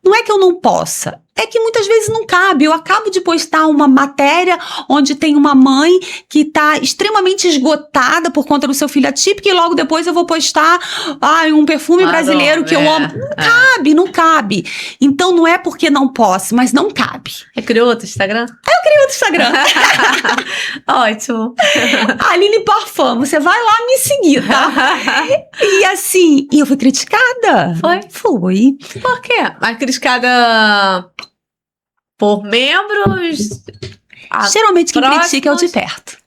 Não é que eu não possa, é que muitas vezes não cabe. Eu acabo de postar uma matéria onde tem uma mãe que está extremamente esgotada por conta do seu filho atípico e logo depois eu vou postar um perfume brasileiro que eu amo. Não cabe. Então não é porque não posso, mas não cabe. Criou outro Instagram? Eu criei outro Instagram. Ótimo. Aline Parfum, você vai lá me seguir, tá? E assim, eu fui criticada. Foi. Por quê? Mas criticada por membros? Geralmente quem critica é o de perto.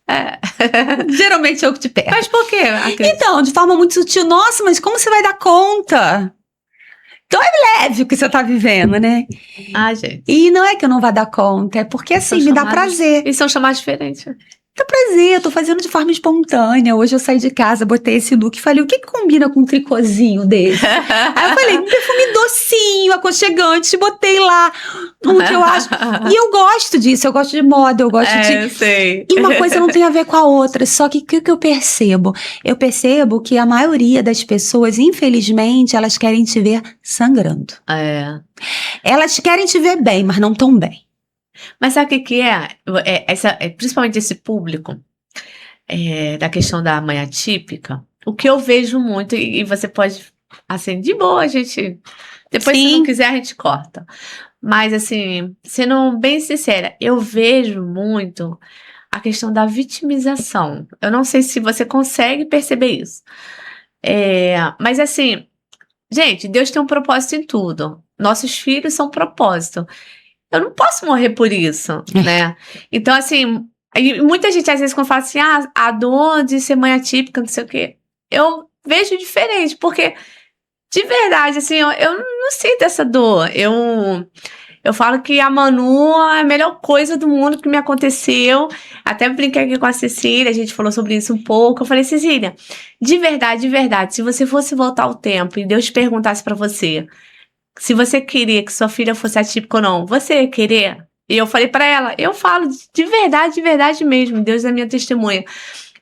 Geralmente é o de perto. Mas por quê? Então, de forma muito sutil. Nossa, mas como você vai dar conta? Então é leve o que você tá vivendo, né? Gente. E não é que eu não vá dar conta, é porque assim, me dá prazer. E são chamados diferentes. Dá prazer, eu tô fazendo de forma espontânea. Hoje eu saí de casa, botei esse look e falei, o que combina com um tricôzinho desse? Aí eu falei, um perfume docinho, aconchegante, botei lá um que eu acho. E eu gosto disso, eu gosto de moda, eu gosto de... Eu sei. E uma coisa não tem a ver com a outra, só que o que eu percebo? Eu percebo que a maioria das pessoas, infelizmente, elas querem te ver sangrando. Elas querem te ver bem, mas não tão bem. Mas sabe o que é? Principalmente esse público da questão da mãe atípica, o que eu vejo muito, e você pode, assim, de boa, a gente... Depois, se não quiser, a gente corta. Mas, assim, sendo bem sincera, eu vejo muito a questão da vitimização. Eu não sei se você consegue perceber isso. Mas, assim, gente, Deus tem um propósito em tudo. Nossos filhos são um propósito. Eu não posso morrer por isso, né? Então, assim, muita gente, às vezes, quando fala assim, a dor de ser mãe atípica, não sei o quê, eu vejo diferente, porque, de verdade, assim, eu não sinto essa dor. Eu falo que a Manu é a melhor coisa do mundo que me aconteceu. Até brinquei aqui com a Cecília, a gente falou sobre isso um pouco. Eu falei, Cecília, de verdade, se você fosse voltar ao tempo e Deus perguntasse pra você, se você queria que sua filha fosse atípica ou não, você ia querer? E eu falei pra ela, eu falo de verdade mesmo, Deus é minha testemunha.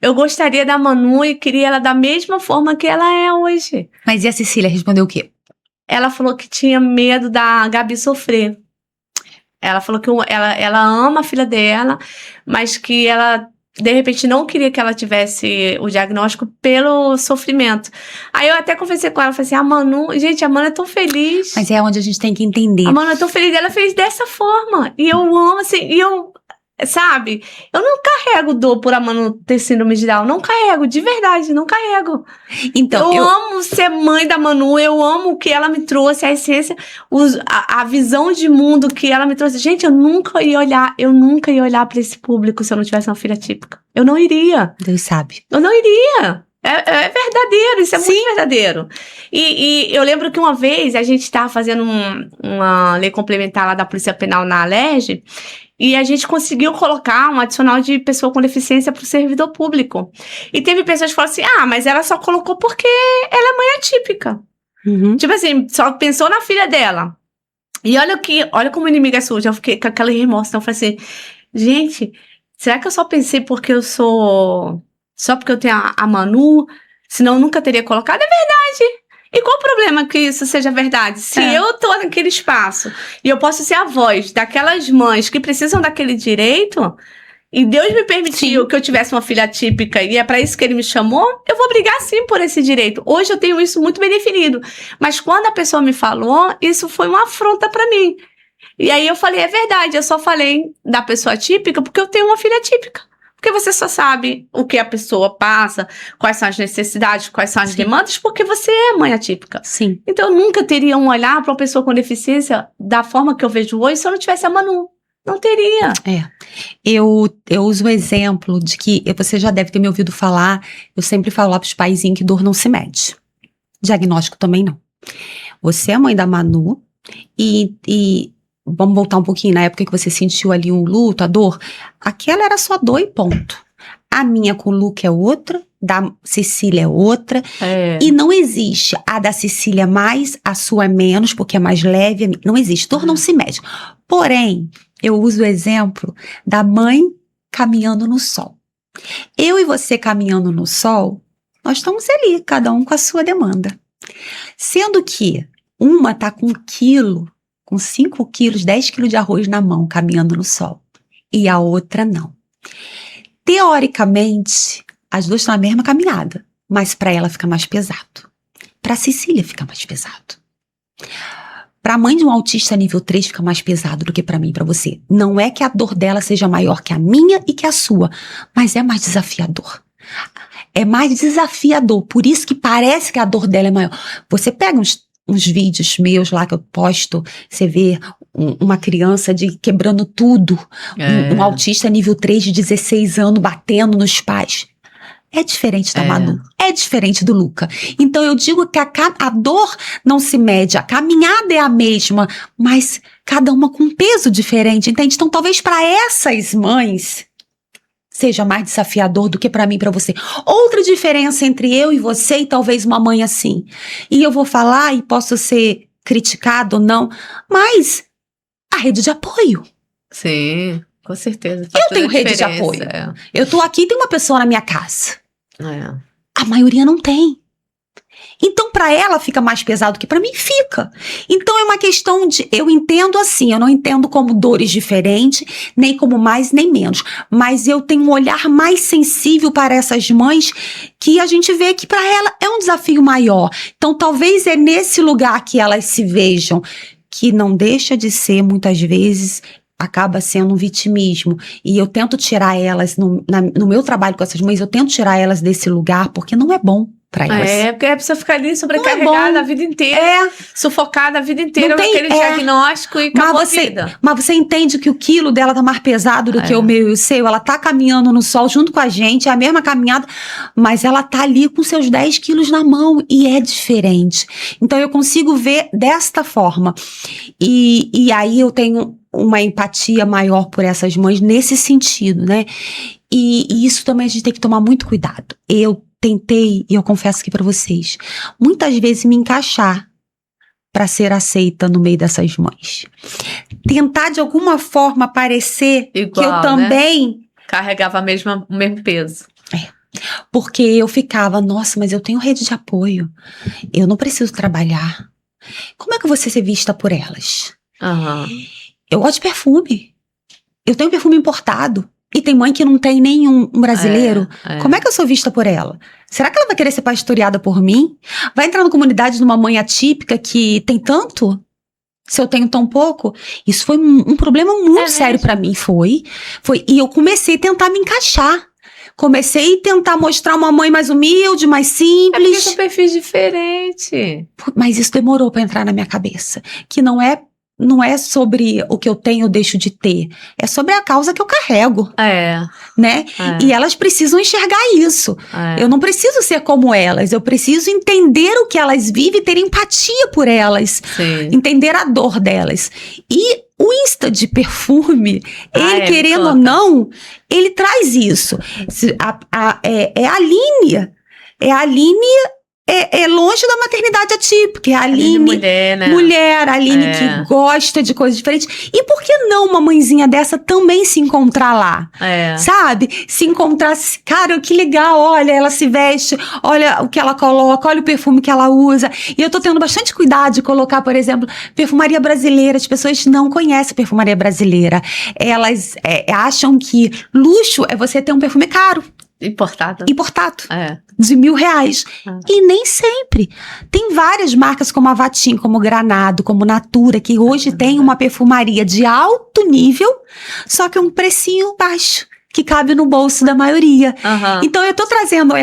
Eu gostaria da Manu e queria ela da mesma forma que ela é hoje. Mas e a Cecília respondeu o quê? Ela falou que tinha medo da Gabi sofrer. Ela falou que ela ama a filha dela, mas que ela, de repente, não queria que ela tivesse o diagnóstico pelo sofrimento. Aí eu até conversei com ela, falei assim, a Manu é tão feliz. Mas é onde a gente tem que entender. A Manu é tão feliz, ela fez dessa forma. E eu amo, assim, sabe? Eu não carrego dor por a Manu ter síndrome de Down. Não carrego, de verdade, não carrego. Então, eu amo ser mãe da Manu, eu amo o que ela me trouxe, a essência, a visão de mundo que ela me trouxe. Gente, eu nunca ia olhar pra esse público se eu não tivesse uma filha típica. Eu não iria. Deus sabe. Eu não iria. É verdadeiro, isso é Sim. muito verdadeiro. E eu lembro que uma vez a gente estava fazendo uma lei complementar lá da Polícia Penal na Alerj, e a gente conseguiu colocar um adicional de pessoa com deficiência para o servidor público. E teve pessoas que falaram assim, mas ela só colocou porque ela é mãe atípica. Uhum. Tipo assim, só pensou na filha dela. E olha como inimiga é suja, eu fiquei com aquela remorso. Então eu falei assim, gente, será que eu só pensei porque eu sou... Só porque eu tenho a Manu, senão eu nunca teria colocado? É verdade. E qual o problema que isso seja verdade? Se eu tô naquele espaço e eu posso ser a voz daquelas mães que precisam daquele direito, e Deus me permitiu que eu tivesse uma filha típica e é pra isso que ele me chamou, eu vou brigar sim por esse direito. Hoje eu tenho isso muito bem definido. Mas quando a pessoa me falou, isso foi uma afronta pra mim. E aí eu falei, é verdade, eu só falei da pessoa típica porque eu tenho uma filha típica. Porque você só sabe o que a pessoa passa, quais são as necessidades, quais são as demandas, porque você é mãe atípica. Sim. Então, eu nunca teria um olhar para uma pessoa com deficiência da forma que eu vejo hoje se eu não tivesse a Manu. Não teria. Eu uso o exemplo de que, você já deve ter me ouvido falar, eu sempre falo lá pros paizinhos que dor não se mede. Diagnóstico também não. Você é mãe da Manu e vamos voltar um pouquinho na época que você sentiu ali um luto, a dor. Aquela era só dor e ponto. A minha com o Luke é outra, da Cecília é outra. E não existe a da Cecília mais, a sua é menos, porque é mais leve. Não existe. Dor não se mede. Porém, eu uso o exemplo da mãe caminhando no sol. Eu e você caminhando no sol, nós estamos ali, cada um com a sua demanda. Sendo que uma tá com 1 quilo, com 5 quilos, 10 quilos de arroz na mão, caminhando no sol. E a outra não. Teoricamente, as duas estão na mesma caminhada, mas para ela fica mais pesado. Para Cecília fica mais pesado. Para a mãe de um autista nível 3 fica mais pesado do que para mim e para você. Não é que a dor dela seja maior que a minha e que a sua, mas é mais desafiador. É mais desafiador, por isso que parece que a dor dela é maior. Você pega uns vídeos meus lá que eu posto, você vê uma criança quebrando tudo, um autista nível 3 de 16 anos batendo nos pais. É diferente da Manu, é diferente do Luca. Então eu digo que a dor não se mede, a caminhada é a mesma, mas cada uma com um peso diferente, entende? Então talvez para essas mães seja mais desafiador do que para mim e para você. Outra diferença entre eu e você e talvez uma mãe assim. E eu vou falar e posso ser criticado ou não, mas a rede de apoio. Sim, com certeza. Eu tenho rede de apoio. Eu tô aqui e tem uma pessoa na minha casa. A maioria não tem. Então, para ela fica mais pesado que para mim fica. Então, é uma questão de... Eu entendo assim, eu não entendo como dores diferentes, nem como mais, nem menos. Mas eu tenho um olhar mais sensível para essas mães que a gente vê que para ela é um desafio maior. Então, talvez é nesse lugar que elas se vejam, que não deixa de ser, muitas vezes... acaba sendo um vitimismo, e eu tento tirar elas, no meu trabalho com essas mães, eu tento tirar elas desse lugar, porque não é bom pra elas. Porque a pessoa fica ali sobrecarregada a vida inteira, sufocada a vida inteira com aquele diagnóstico e acabou a vida. Mas você entende que o quilo dela tá mais pesado do que o meu e o seu, ela tá caminhando no sol junto com a gente, é a mesma caminhada, mas ela tá ali com seus 10 quilos na mão, e é diferente. Então eu consigo ver desta forma, e aí eu tenho uma empatia maior por essas mães nesse sentido, né? E isso também a gente tem que tomar muito cuidado. Eu tentei, e eu confesso aqui pra vocês, muitas vezes me encaixar para ser aceita no meio dessas mães. Tentar, de alguma forma, parecer Igual, que eu também... Né? Carregava o mesmo peso. Porque eu ficava, nossa, mas eu tenho rede de apoio. Eu não preciso trabalhar. Como é que eu vou ser vista por elas? Uhum. Eu gosto de perfume. Eu tenho perfume importado. E tem mãe que não tem nenhum brasileiro. Como é que eu sou vista por ela? Será que ela vai querer ser pastoreada por mim? Vai entrar na comunidade de uma mãe atípica que tem tanto? Se eu tenho tão pouco? Isso foi um problema muito sério pra mim. Foi. E eu comecei a tentar me encaixar. Comecei a tentar mostrar uma mãe mais humilde, mais simples. É porque são perfis diferentes. Mas isso demorou pra entrar na minha cabeça. Que não é sobre o que eu tenho ou deixo de ter. É sobre a causa que eu carrego. Né? E elas precisam enxergar isso. Eu não preciso ser como elas. Eu preciso entender o que elas vivem e ter empatia por elas. Sim. Entender a dor delas. E o Insta de perfume, ele querendo ou não, ele traz isso. É a Aline. É a Aline... É longe da maternidade atípica, é a Aline mulher, né? A Aline que gosta de coisas diferentes. E por que não uma mãezinha dessa também se encontrar lá? Sabe? Se encontrar, cara, que legal, olha, ela se veste, olha o que ela coloca, olha o perfume que ela usa. E eu tô tendo bastante cuidado de colocar, por exemplo, perfumaria brasileira. As pessoas não conhecem perfumaria brasileira. Elas acham que luxo é você ter um perfume caro. Importado. De R$1.000. E nem sempre. Tem várias marcas como a Vatim, como Granado, como Natura, que hoje tem uma perfumaria de alto nível, só que um precinho baixo, que cabe no bolso da maioria. Então eu tô trazendo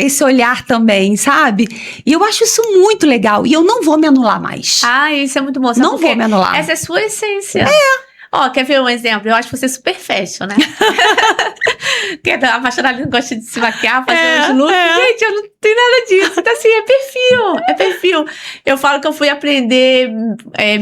esse olhar também, sabe? E eu acho isso muito legal. E eu não vou me anular mais. Isso é muito bom. Não vou me anular. Essa é a sua essência. Quer ver um exemplo? Eu acho você super fashion, né? Porque a apaixonada gosta de se maquiar, fazer uns looks. Gente, eu não tenho nada disso. Então, assim, é perfil. Eu falo que eu fui aprender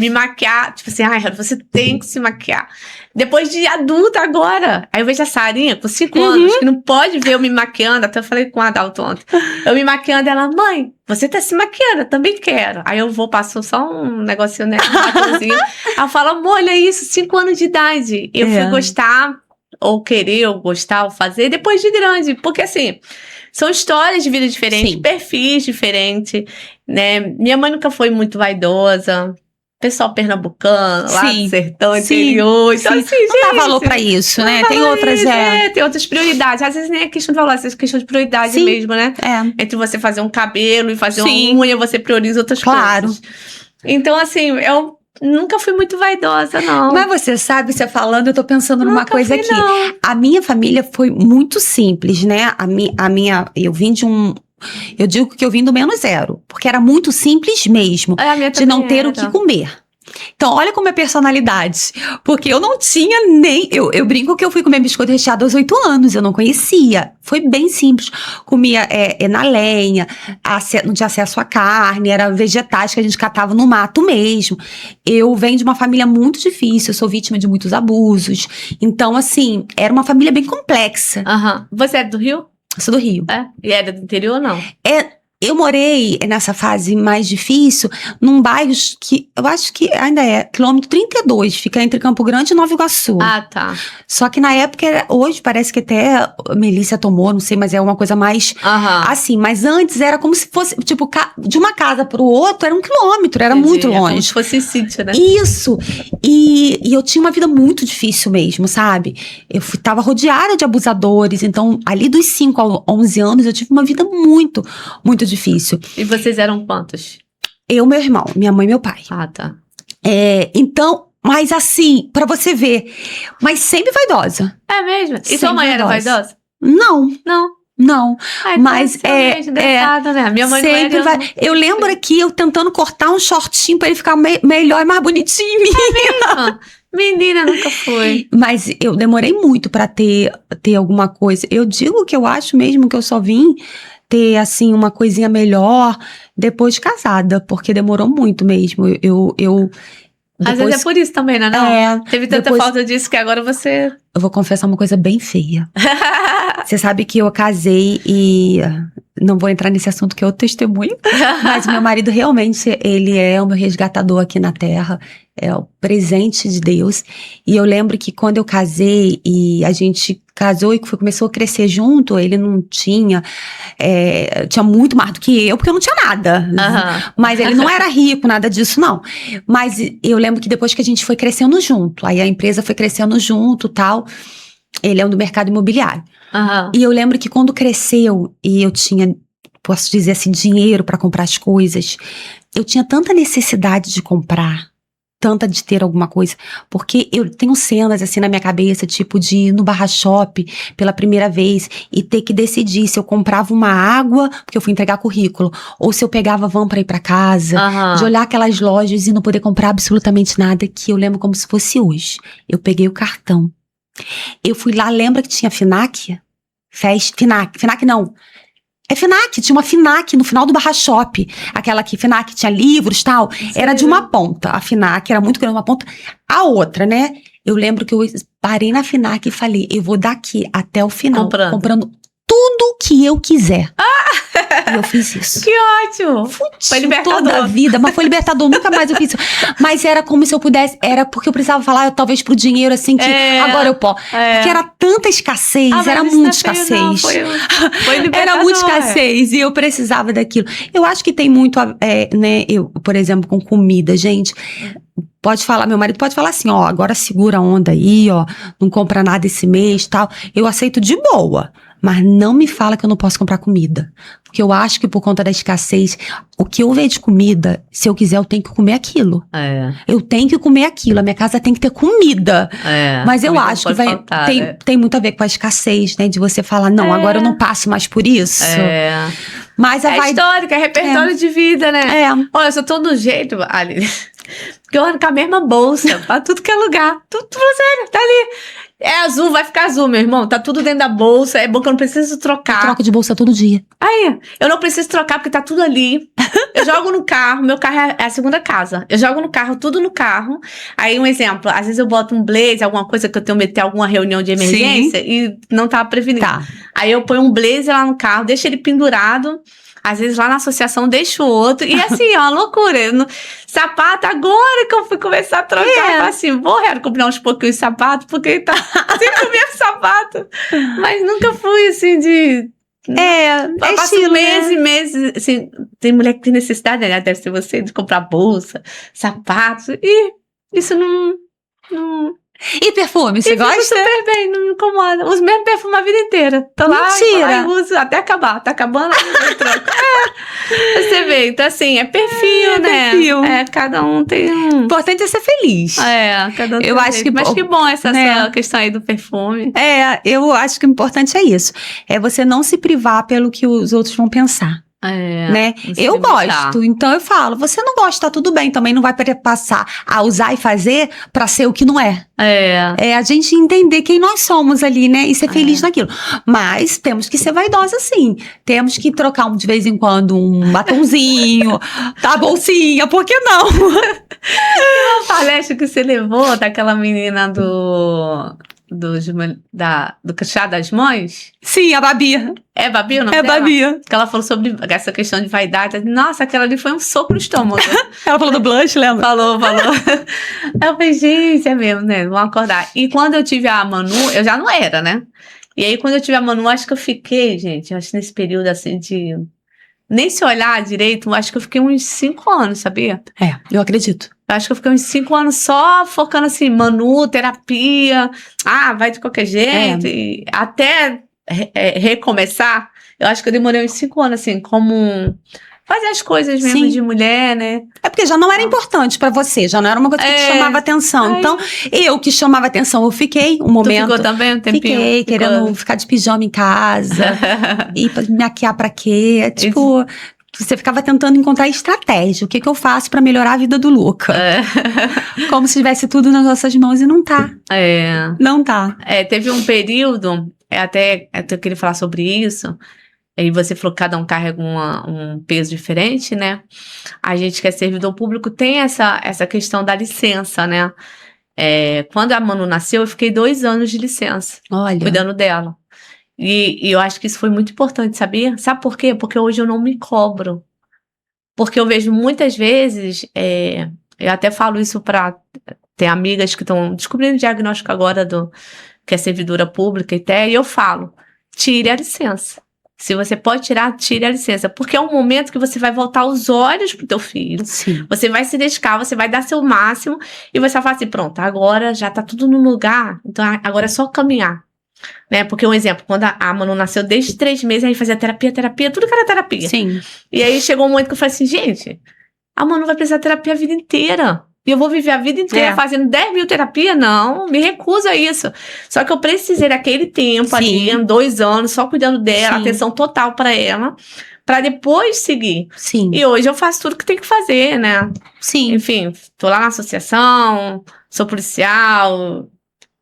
me maquiar. Tipo assim, você tem que se maquiar. Depois de adulta agora. Aí eu vejo a Sarinha com 5 anos, que não pode ver eu me maquiando. Até eu falei com a Adalto ontem. Eu me maquiando, ela, mãe, você tá se maquiando, eu também quero. Aí eu passo só um negocinho, né? Aí eu falo, amor, olha isso, 5 anos de idade. Eu fui gostar, ou querer, ou gostar, ou fazer, depois de grande. Porque assim, são histórias de vida diferentes, perfis diferentes, né? Minha mãe nunca foi muito vaidosa. Pessoal pernambucano, lá do sertão, interior. Então, assim, não dá valor pra isso, né? Tem outras, tem outras prioridades. Às vezes nem é questão de valor, às vezes é questão de prioridade mesmo, né? Entre você fazer um cabelo e fazer uma unha, você prioriza outras coisas. Então, assim, eu nunca fui muito vaidosa, não. Mas você sabe, você falando, eu tô pensando numa coisa aqui. A minha família foi muito simples, né? Eu vim de eu digo que eu vim do -0, porque era muito simples mesmo, de não ter o que comer. Então, olha como é personalidade. Porque eu não tinha nem... Eu brinco que eu fui comer biscoito recheado aos 8 anos. Eu não conhecia. Foi bem simples. Comia na lenha, não tinha acesso à carne, era vegetais que a gente catava no mato mesmo. Eu venho de uma família muito difícil, eu sou vítima de muitos abusos. Então, assim, era uma família bem complexa. Você é do Rio? Eu sou do Rio. E era do interior ou não? Eu morei nessa fase mais difícil num bairro que eu acho que ainda é quilômetro 32, fica entre Campo Grande e Nova Iguaçu. Tá. Só que na época, hoje parece que até a Melícia tomou, não sei, mas é uma coisa mais assim. Mas antes era como se fosse, tipo, de uma casa pro outro era 1 quilômetro, era muito longe. Como se fosse sítio, né? Isso. E eu tinha uma vida muito difícil mesmo, sabe? Eu tava rodeada de abusadores, então ali dos 5 aos 11 anos eu tive uma vida muito, muito difícil. E vocês eram quantos? Eu, meu irmão, minha mãe e meu pai. Tá. Então, mas assim, pra você ver, mas sempre vaidosa. É mesmo? E sua mãe era vaidosa? Não. Mas engraçado, né? Minha mãe sempre não era... Eu lembro aqui, eu tentando cortar um shortinho pra ele ficar melhor e mais bonitinho. Mesmo? Menina, nunca foi. Mas eu demorei muito pra ter alguma coisa. Eu digo que eu acho mesmo que eu só vim ter, assim, uma coisinha melhor depois de casada, porque demorou muito mesmo. Às vezes é por isso também, né? Não? Teve tanta falta disso que agora você... Eu vou confessar uma coisa bem feia. Você sabe que eu casei e não vou entrar nesse assunto que é outro testemunho, mas meu marido realmente, ele é o meu resgatador aqui na Terra, é o presente de Deus. E eu lembro que quando eu casei e a gente casou e começou a crescer junto, ele não tinha, tinha muito mais do que eu, porque eu não tinha nada. Mas ele não era rico, nada disso, não. Mas eu lembro que depois que a gente foi crescendo junto, aí a empresa foi crescendo junto, tal, ele é um do mercado imobiliário. E eu lembro que quando cresceu e eu tinha, posso dizer assim, dinheiro para comprar as coisas, eu tinha tanta necessidade de comprar, tanta de ter alguma coisa, porque eu tenho cenas assim na minha cabeça, tipo de ir no Barra Shop pela primeira vez e ter que decidir se eu comprava uma água, porque eu fui entregar currículo, ou se eu pegava van para ir para casa, de olhar aquelas lojas e não poder comprar absolutamente nada, que eu lembro como se fosse hoje. Eu peguei o cartão. Eu fui lá, lembra que tinha FINAC? FINAC não. É FINAC, tinha uma FINAC no final do Barra Shop. Aquela que FINAC tinha livros e tal. Era de uma ponta. A FINAC era muito grande, uma ponta. A outra, né? Eu lembro que eu parei na FINAC e falei, eu vou daqui até o final. Comprando tudo que eu quiser. E eu fiz isso. Que ótimo! Foi libertador. Toda a vida, mas foi libertador, nunca mais eu fiz isso. Mas era como se eu pudesse, era porque eu precisava falar, talvez pro dinheiro, assim, que agora eu posso. Porque era tanta escassez, era muita escassez. Não, foi libertador. Era muita escassez e eu precisava daquilo. Eu acho que tem muito, né, eu, por exemplo, com comida, gente. Pode falar, meu marido pode falar assim, ó, agora segura a onda aí, ó, não compra nada esse mês, tal. Eu aceito de boa. Mas não me fala que eu não posso comprar comida. Porque eu acho que por conta da escassez, o que eu vejo de comida, se eu quiser, eu tenho que comer aquilo. Eu tenho que comer aquilo. A minha casa tem que ter comida. Mas eu acho que tem muito a ver com a escassez, né? De você falar, não, agora eu não passo mais por isso. Mas histórica, é repertório de vida, né? Olha, eu sou todo jeito, Aline. Porque eu ando com a mesma bolsa pra tudo que é lugar. Tudo sério, tá ali. É azul, vai ficar azul, meu irmão. Tá tudo dentro da bolsa. É bom que eu não preciso trocar. Eu troco de bolsa todo dia. Aí, eu não preciso trocar porque tá tudo ali. Eu jogo no carro. Meu carro é a segunda casa. Eu jogo no carro, tudo no carro. Aí, um exemplo. Às vezes eu boto um blazer, alguma coisa que eu tenho que meter alguma reunião de emergência. E não tava prevenido. Aí eu ponho um blazer lá no carro, deixo ele pendurado. Às vezes lá na associação deixo o outro. E assim, é uma loucura. Sapato, agora que eu fui começar a trocar, eu falei assim, vou comprar uns pouquinhos de sapato, porque tá sempre o mesmo sapato. Mas nunca fui assim de... Passo meses e meses, assim, tem mulher que tem necessidade, né? Deve ser você, de comprar bolsa, sapatos. E isso não... E perfume, você gosta? Super bem, não me incomoda. Uso mesmo perfume a vida inteira. Tô lá e uso até acabar. Tá acabando, eu troco. Você vê, então assim, é perfil, né? Perfil. Cada um tem um... O importante é ser feliz. Cada um tem eu acho que Mas que bom essa sua questão aí do perfume. Eu acho que o importante é isso. É você não se privar pelo que os outros vão pensar. Né? Eu gosto, então eu falo, você não gosta, tá tudo bem, também não vai passar a usar e fazer pra ser o que não é. É a gente entender quem nós somos ali, né? E ser feliz naquilo. Mas temos que ser vaidosa, sim. Temos que trocar de vez em quando um batonzinho, tá, bolsinha, por que não? Uma palestra que você levou daquela menina do chá das mães? Sim, a Babi. É Babi o nome dela? Babi. Que ela falou sobre essa questão de vaidade. Nossa, aquela ali foi um soco no estômago. Ela falou do blush, lembra? Falou. Eu falei, gente, é mesmo, né? Vamos acordar. E quando eu tive a Manu, eu já não era, né? E aí, quando eu tive a Manu, acho que eu fiquei, gente, acho que nesse período assim de... Nem se olhar direito, acho que eu fiquei uns 5 anos, sabia? Eu acredito. Eu acho que eu fiquei uns 5 anos só focando assim, Manu, terapia, vai de qualquer jeito, e até recomeçar, eu acho que eu demorei uns 5 anos, assim, como fazer as coisas mesmo de mulher, né? É porque já não era importante pra você, já não era uma coisa que te chamava atenção. Então, eu que chamava atenção, eu fiquei um momento... Tu ficou também um tempinho? Fiquei, querendo ficar de pijama em casa, e me maquiar pra quê? Tipo... Você ficava tentando encontrar estratégia. O que eu faço pra melhorar a vida do Luca? Como se tivesse tudo nas nossas mãos e não tá. Não tá. Teve um período, até eu queria falar sobre isso, e você falou que cada um carrega um peso diferente, né? A gente que é servidor público tem essa questão da licença, né? Quando a Manu nasceu, eu fiquei 2 anos de licença, cuidando dela. E eu acho que isso foi muito importante, sabia? Sabe por quê? Porque hoje eu não me cobro. Porque eu vejo muitas vezes, eu até falo isso para ter amigas que estão descobrindo o diagnóstico agora que é servidora pública e eu falo, tire a licença. Se você pode tirar, tire a licença. Porque é um momento que você vai voltar os olhos pro teu filho. Sim. Você vai se dedicar, você vai dar seu máximo e você vai falar assim, pronto, agora já tá tudo no lugar, então agora é só caminhar. Né? Porque um exemplo, quando a Manu nasceu, desde 3 meses, a gente fazia terapia, tudo que era terapia. Sim. E aí chegou um momento que eu falei assim, gente, a Manu vai precisar de terapia a vida inteira. E eu vou viver a vida inteira fazendo 10 mil terapias? Não, me recuso a isso. Só que eu precisei daquele tempo ali, 2 anos, só cuidando dela, atenção total pra ela, pra depois seguir. Sim. E hoje eu faço tudo que tem que fazer, né? Sim. Enfim, tô lá na associação, sou policial,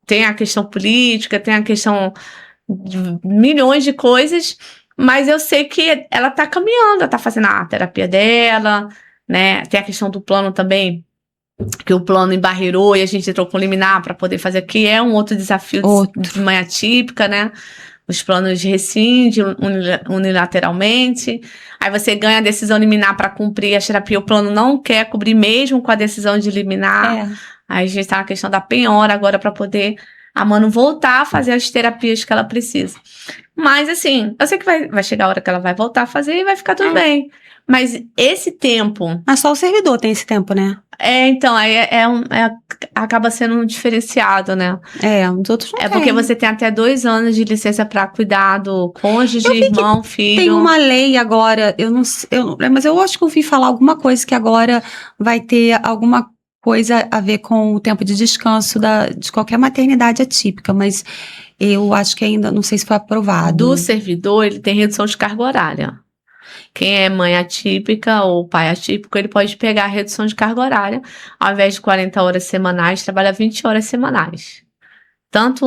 tem a questão política, tem a questão de milhões de coisas, mas eu sei que ela tá caminhando, ela tá fazendo a terapia dela, né? Tem a questão do plano também, que o plano embarreirou e a gente entrou com liminar para poder fazer aqui, é um outro desafio de mãe atípica, né? Os planos rescindem unilateralmente, aí você ganha a decisão liminar para cumprir a terapia, o plano não quer cobrir mesmo com a decisão de liminar, aí a gente tá na questão da penhora agora para poder a Manu voltar a fazer as terapias que ela precisa. Mas assim, eu sei que vai chegar a hora que ela vai voltar a fazer e vai ficar tudo bem. Mas esse tempo... Mas só o servidor tem esse tempo, né? Então, aí acaba sendo um diferenciado, né? Os outros não tem. Porque você tem até 2 anos de licença pra cuidar do cônjuge, irmão, filho. Tem uma lei agora, eu não lembro, mas eu acho que eu ouvi falar alguma coisa que agora vai ter alguma coisa a ver com o tempo de descanso de qualquer maternidade atípica, mas eu acho que ainda, não sei se foi aprovado. Do servidor, ele tem redução de carga horária. Quem é mãe atípica ou pai atípico, ele pode pegar a redução de carga horária. Ao invés de 40 horas semanais, trabalha 20 horas semanais. Tanto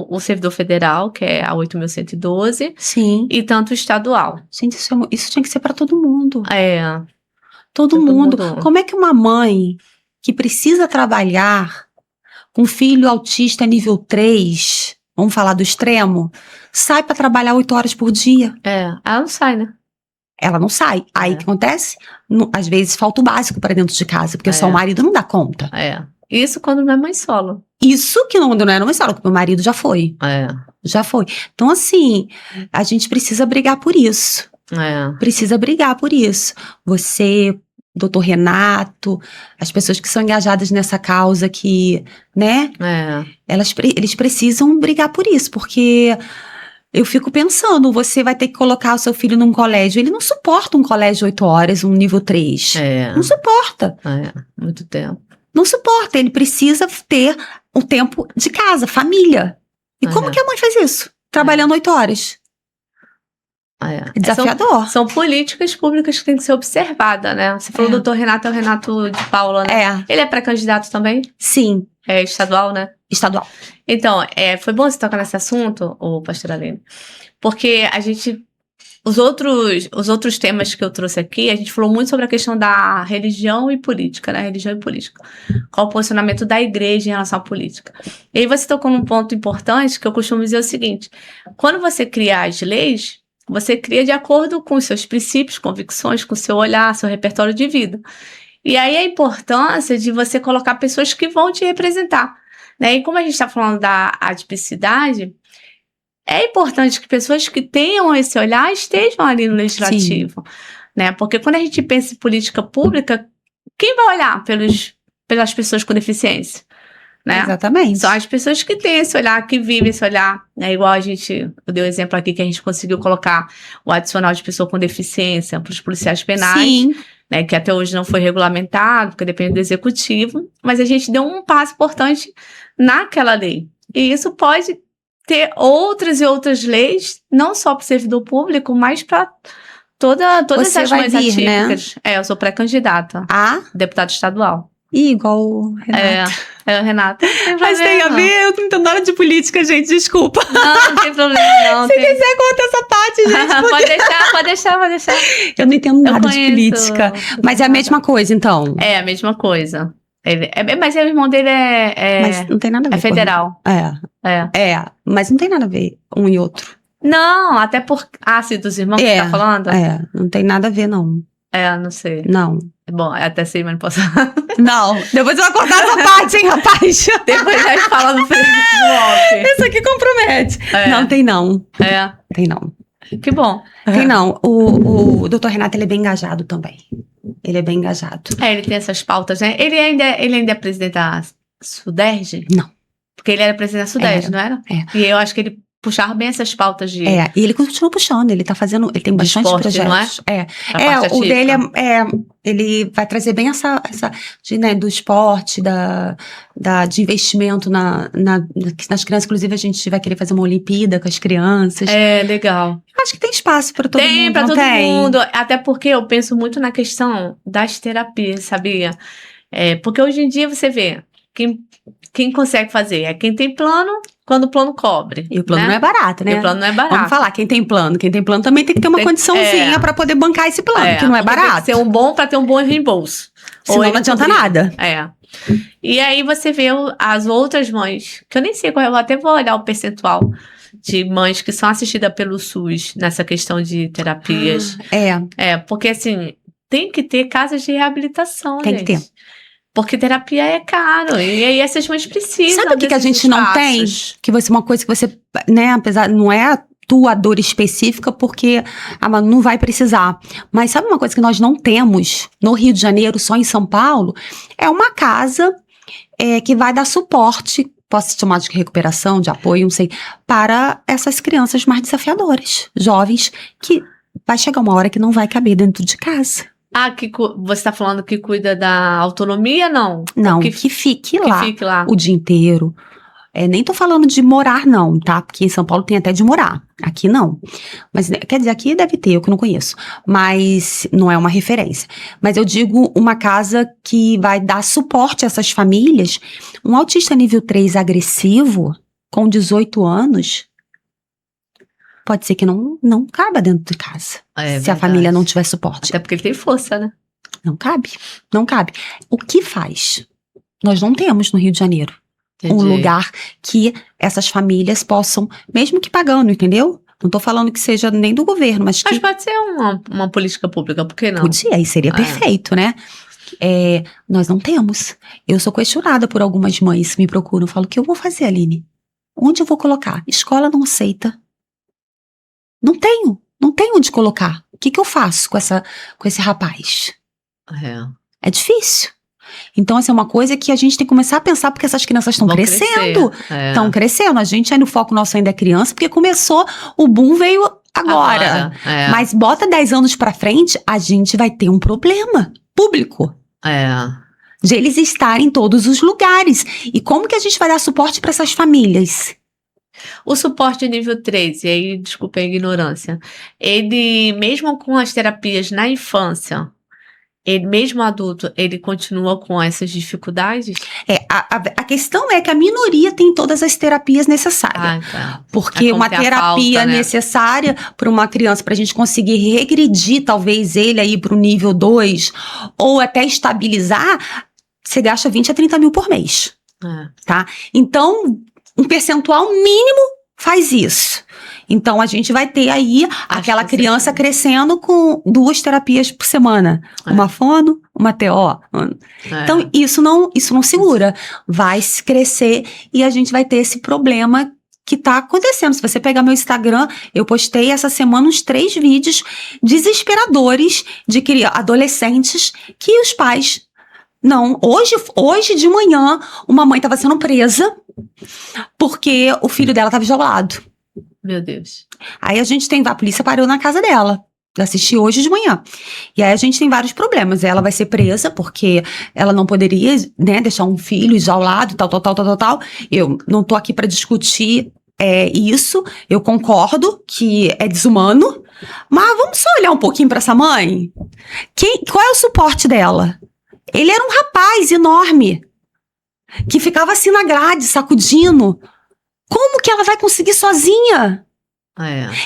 o servidor federal, que é a 8.112, Sim. E tanto o estadual. Gente, isso tinha que ser para todo mundo. Todo mundo. Como é que uma mãe que precisa trabalhar com filho autista nível 3, vamos falar do extremo, sai para trabalhar 8 horas por dia? Ela não sai, né? Ela não sai. Aí o que acontece? Às vezes falta o básico para dentro de casa, porque só o marido não dá conta. Isso quando não é mãe solo. Isso que não é mãe solo, porque meu marido já foi. Já foi. Então, assim, a gente precisa brigar por isso. Precisa brigar por isso. Você, doutor Renato, as pessoas que são engajadas nessa causa que, né? Eles precisam brigar por isso, porque... Eu fico pensando, você vai ter que colocar o seu filho num colégio. Ele não suporta um colégio 8 horas, um nível 3. Não suporta. Muito tempo. Não suporta. Ele precisa ter o tempo de casa, família. E como que a mãe faz isso? Trabalhando 8 horas. É desafiador. São políticas públicas que têm que ser observadas, né? Você falou do doutor Renato, é o Renato de Paula, né? Ele é pré-candidato também? Sim. É estadual, né? Estadual. Então, foi bom você tocar nesse assunto, pastora Aline, porque a gente... Os outros temas que eu trouxe aqui, a gente falou muito sobre a questão da religião e política, né? Religião e política. Qual o posicionamento da igreja em relação à política. E aí você tocou num ponto importante que eu costumo dizer o seguinte, quando você cria as leis, você cria de acordo com os seus princípios, convicções, com o seu olhar, seu repertório de vida. E aí a importância de você colocar pessoas que vão te representar, né? E como a gente está falando da atipicidade, é importante que pessoas que tenham esse olhar estejam ali no legislativo, né? Porque quando a gente pensa em política pública, quem vai olhar pelas pessoas com deficiência? Né? Exatamente. São as pessoas que têm esse olhar, que vivem esse olhar, né? Igual eu dei um exemplo aqui que a gente conseguiu colocar o adicional de pessoa com deficiência para os policiais penais, né? Que até hoje não foi regulamentado, porque depende do executivo, mas a gente deu um passo importante naquela lei. E isso pode ter outras e outras leis, não só para o servidor público, mas para todas as mães atípicas. Né? Eu sou pré-candidata a deputada estadual. Igual o Renato. É o Renato. Mas tem a ver, eu não entendo nada de política, gente, desculpa. Não tem problema, não. Se quiser, conta essa parte, gente. Pode deixar. Eu não entendo nada de política. Mas é a mesma coisa, então? É a mesma coisa. Mas o irmão dele mas não tem nada a ver. É federal. Mas não tem nada a ver um e outro. Não, até por... Ah, sim, dos irmãos que você tá falando? Não tem nada a ver, não. Não sei. Não. Bom, até sei, mas não posso... Não, depois eu vou cortar essa parte, hein, rapaz? Depois a gente fala no off. Isso aqui compromete. Não, tem não. Tem não. Que bom. Tem não. O Dr. Renato, ele é bem engajado também. Ele é bem engajado. Ele tem essas pautas, né? Ele ainda é presidente da Suderj? Não. Porque ele era presidente da Suderj, não era? E eu acho que ele puxava bem essas pautas de... E ele continua puxando, ele tá fazendo, ele tem bastante esporte, projetos. Não é? O dele ele vai trazer bem essa do esporte, de investimento nas crianças. Inclusive, a gente vai querer fazer uma Olimpíada com as crianças. Legal. Acho que tem espaço para todo mundo. Tem, para todo mundo. Até porque eu penso muito na questão das terapias, sabia? Porque hoje em dia você vê, quem consegue fazer é quem tem plano, quando o plano cobre. E o plano não é barato, né? E o plano não é barato. Vamos falar, quem tem plano também tem que ter uma condiçãozinha para poder bancar esse plano, que não é barato. Tem que ser para ter um bom reembolso. Senão não adianta nada. E aí você vê as outras mães, que eu nem sei qual é, eu até vou olhar o percentual de mães que são assistidas pelo SUS nessa questão de terapias. Porque assim, tem que ter casas de reabilitação, Tem que ter. Porque terapia é caro, e aí essas mães precisam. Sabe o que a gente não tem? Que uma coisa que você, né, apesar, não é a tua dor específica, porque a Manu não vai precisar. Mas sabe uma coisa que nós não temos no Rio de Janeiro, só em São Paulo? É uma casa que vai dar suporte, posso chamar de recuperação, de apoio, não sei, para essas crianças mais desafiadoras, jovens, que vai chegar uma hora que não vai caber dentro de casa. Você tá falando que cuida da autonomia, não? Não, que fique lá o dia inteiro. Nem tô falando de morar, não, tá? Porque em São Paulo tem até de morar. Aqui não. Mas, quer dizer, aqui deve ter, eu que não conheço. Mas não é uma referência. Mas eu digo uma casa que vai dar suporte a essas famílias. Um autista nível 3 agressivo, com 18 anos... pode ser que não caiba dentro de casa. Se a família não tiver suporte. Até porque ele tem força, né? Não cabe. O que faz? Nós não temos no Rio de Janeiro. Entendi. Um lugar que essas famílias possam, mesmo que pagando, entendeu? Não tô falando que seja nem do governo, mas que... Mas pode ser uma política pública, por que não? Podia, aí seria perfeito, né? Nós não temos. Eu sou questionada por algumas mães que me procuram. Eu falo, o que eu vou fazer, Aline? Onde eu vou colocar? Escola não aceita. Não tenho onde colocar. O que eu faço com esse rapaz? É difícil. Então, essa é uma coisa que a gente tem que começar a pensar, porque essas crianças estão crescendo. Estão crescendo. A gente no foco nosso ainda é criança, porque começou, o boom veio agora. Mas bota 10 anos pra frente, a gente vai ter um problema público. De eles estarem em todos os lugares. E como que a gente vai dar suporte para essas famílias? O suporte nível 3, e aí, desculpa a ignorância, ele, mesmo com as terapias na infância, ele, mesmo adulto, ele continua com essas dificuldades? A questão é que a minoria tem todas as terapias necessárias. Porque uma terapia necessária para uma criança, para a gente conseguir regredir, talvez, ele aí para o nível 2, ou até estabilizar, você gasta 20 a 30 mil por mês. Tá? Então, um percentual mínimo faz isso. Então, a gente vai ter aí aquela criança crescendo com 2 terapias por semana. Uma fono, uma TO. Então, isso não segura. Vai se crescer e a gente vai ter esse problema que tá acontecendo. Se você pegar meu Instagram, eu postei essa semana uns 3 vídeos desesperadores de adolescentes que os pais... Não, hoje de manhã, uma mãe estava sendo presa porque o filho dela estava isolado. Meu Deus. Aí a polícia parou na casa dela. Eu assisti hoje de manhã. E aí a gente tem vários problemas. Ela vai ser presa porque ela não poderia, né, deixar um filho isolado, tal. Eu não tô aqui para discutir isso. Eu concordo que é desumano. Mas vamos só olhar um pouquinho para essa mãe? Qual é o suporte dela? Ele era um rapaz enorme, que ficava assim na grade, sacudindo. Como que ela vai conseguir sozinha?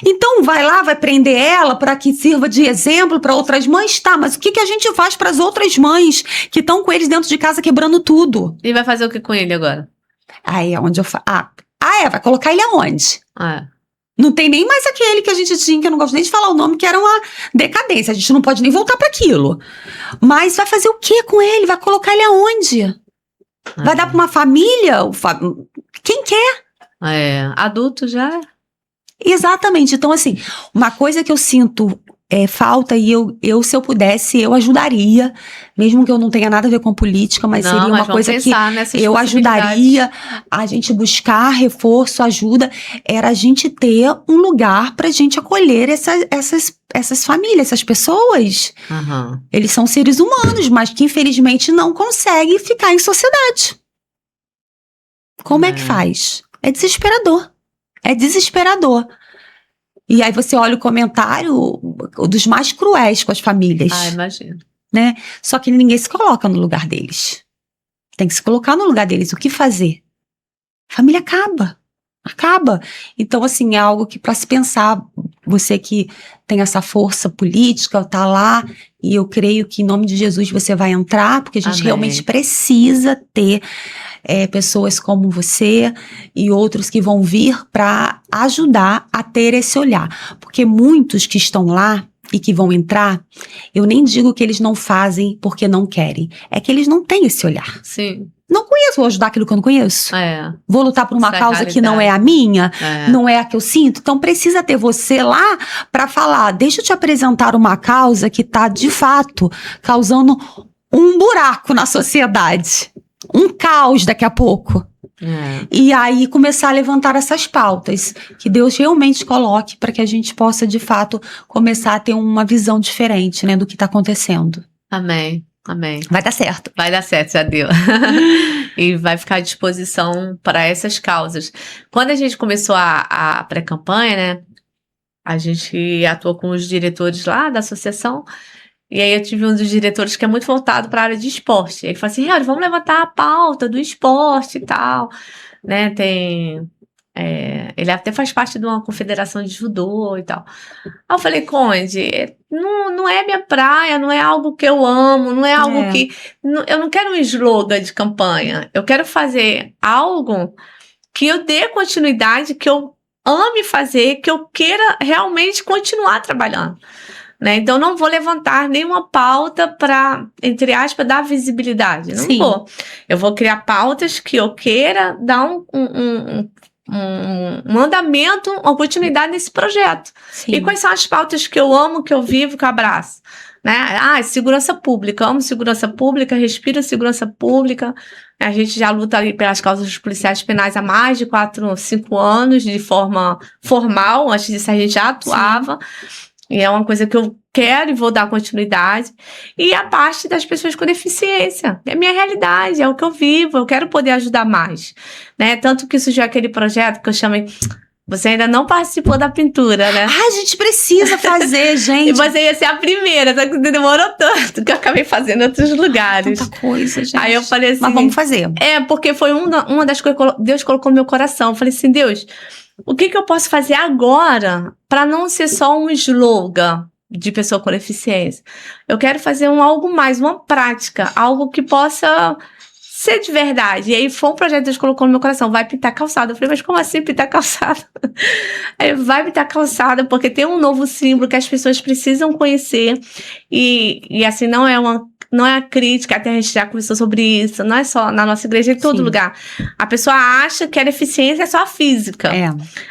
Então vai lá, vai prender ela para que sirva de exemplo para outras mães? Tá, mas o que a gente faz para as outras mães que estão com eles dentro de casa quebrando tudo? E vai fazer o que com ele agora? Aí é onde eu falo. Vai colocar ele aonde? Não tem nem mais aquele que a gente tinha, que eu não gosto nem de falar o nome, que era uma decadência. A gente não pode nem voltar para aquilo. Mas vai fazer o que com ele? Vai colocar ele aonde? Vai dar para uma família? Quem quer? Adulto já. Exatamente. Então, assim, uma coisa que eu sinto falta, e eu, se eu pudesse, eu ajudaria, mesmo que eu não tenha nada a ver com política, mas seria uma coisa que eu ajudaria a gente buscar reforço, ajuda, era a gente ter um lugar pra gente acolher essas famílias, essas pessoas. Uhum. Eles são seres humanos, mas que infelizmente não conseguem ficar em sociedade. Como é que faz? É desesperador. É desesperador. E aí você olha o comentário dos mais cruéis com as famílias. Imagino. Né? Só que ninguém se coloca no lugar deles. Tem que se colocar no lugar deles. O que fazer? A família acaba. Acaba. Então, assim, é algo que para se pensar, você que tem essa força política, tá lá, e eu creio que em nome de Jesus você vai entrar, porque a gente realmente precisa ter pessoas como você e outros que vão vir para ajudar a ter esse olhar. Porque muitos que estão lá e que vão entrar, eu nem digo que eles não fazem porque não querem. É que eles não têm esse olhar. Sim. Não conheço, vou ajudar aquilo que eu não conheço. Vou lutar por uma causa que não é a minha, não é a que eu sinto. Então precisa ter você lá para falar, deixa eu te apresentar uma causa que está de fato causando um buraco na sociedade. Um caos daqui a pouco. E aí começar a levantar essas pautas que Deus realmente coloque para que a gente possa de fato começar a ter uma visão diferente, né, do que está acontecendo. Amém. Vai dar certo. Vai dar certo, já deu. E vai ficar à disposição para essas causas. Quando a gente começou a pré-campanha, né, a gente atuou com os diretores lá da associação. E aí eu tive um dos diretores que é muito voltado para a área de esporte. Ele falou assim, vamos levantar a pauta do esporte e tal. Né, ele até faz parte de uma confederação de judô e tal. Aí eu falei, Conde, não é minha praia, não é algo que eu amo, não é algo que... eu não quero um slogan de campanha. Eu quero fazer algo que eu dê continuidade, que eu ame fazer, que eu queira realmente continuar trabalhando. Né? Então, não vou levantar nenhuma pauta para, entre aspas, dar visibilidade. Não vou. Eu vou criar pautas que eu queira dar um andamento, uma continuidade nesse projeto. Sim. E quais são as pautas que eu amo, que eu vivo, que eu abraço? Né? Segurança pública. Eu amo segurança pública, respiro segurança pública. A gente já luta ali pelas causas dos policiais penais há mais de 4, 5 anos, de forma formal. Antes disso, a gente já atuava. Sim. E é uma coisa que eu quero e vou dar continuidade. E a parte das pessoas com deficiência. É a minha realidade, é o que eu vivo, eu quero poder ajudar mais. Né? Tanto que surgiu aquele projeto que eu chamei... Você ainda não participou da pintura, né? A gente precisa fazer, gente. E você ia ser a primeira, só que demorou tanto que eu acabei fazendo em outros lugares. Tanta coisa, gente. Aí eu falei assim... Mas vamos fazer. Porque foi uma das coisas que Deus colocou no meu coração. Eu falei assim, Deus... O que eu posso fazer agora para não ser só um slogan de pessoa com deficiência? Eu quero fazer algo mais, uma prática, algo que possa ser de verdade. E aí foi um projeto que Deus colocou no meu coração, vai pintar calçada. Eu falei, mas como assim pintar calçada? Aí, vai pintar calçada porque tem um novo símbolo que as pessoas precisam conhecer. E assim, não é a crítica, até a gente já conversou sobre isso, não é só na nossa igreja, em todo lugar. A pessoa acha que a deficiência é só física.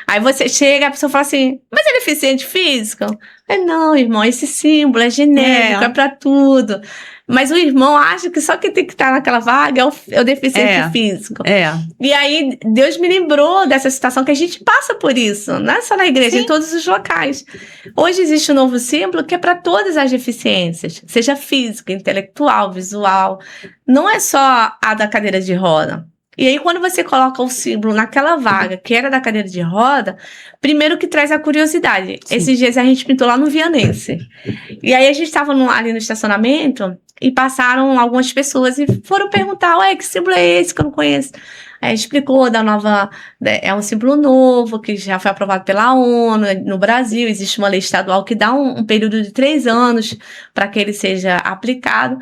Aí você chega, a pessoa fala assim, mas é deficiente físico? Não, irmão, esse símbolo é genérico, é pra tudo. Mas o irmão acha que só quem tem que estar naquela vaga é o deficiente físico. E aí, Deus me lembrou dessa situação que a gente passa por isso. Não é só na igreja, em todos os locais. Hoje existe um novo símbolo que é para todas as deficiências. Seja física, intelectual, visual. Não é só a da cadeira de roda. E aí, quando você coloca o símbolo naquela vaga que era da cadeira de roda, primeiro que traz a curiosidade. Esses dias a gente pintou lá no Vianense. E aí a gente estava ali no estacionamento e passaram algumas pessoas e foram perguntar, que símbolo é esse que eu não conheço? Aí explicou da nova... É um símbolo novo que já foi aprovado pela ONU. No Brasil existe uma lei estadual que dá um período de 3 anos para que ele seja aplicado.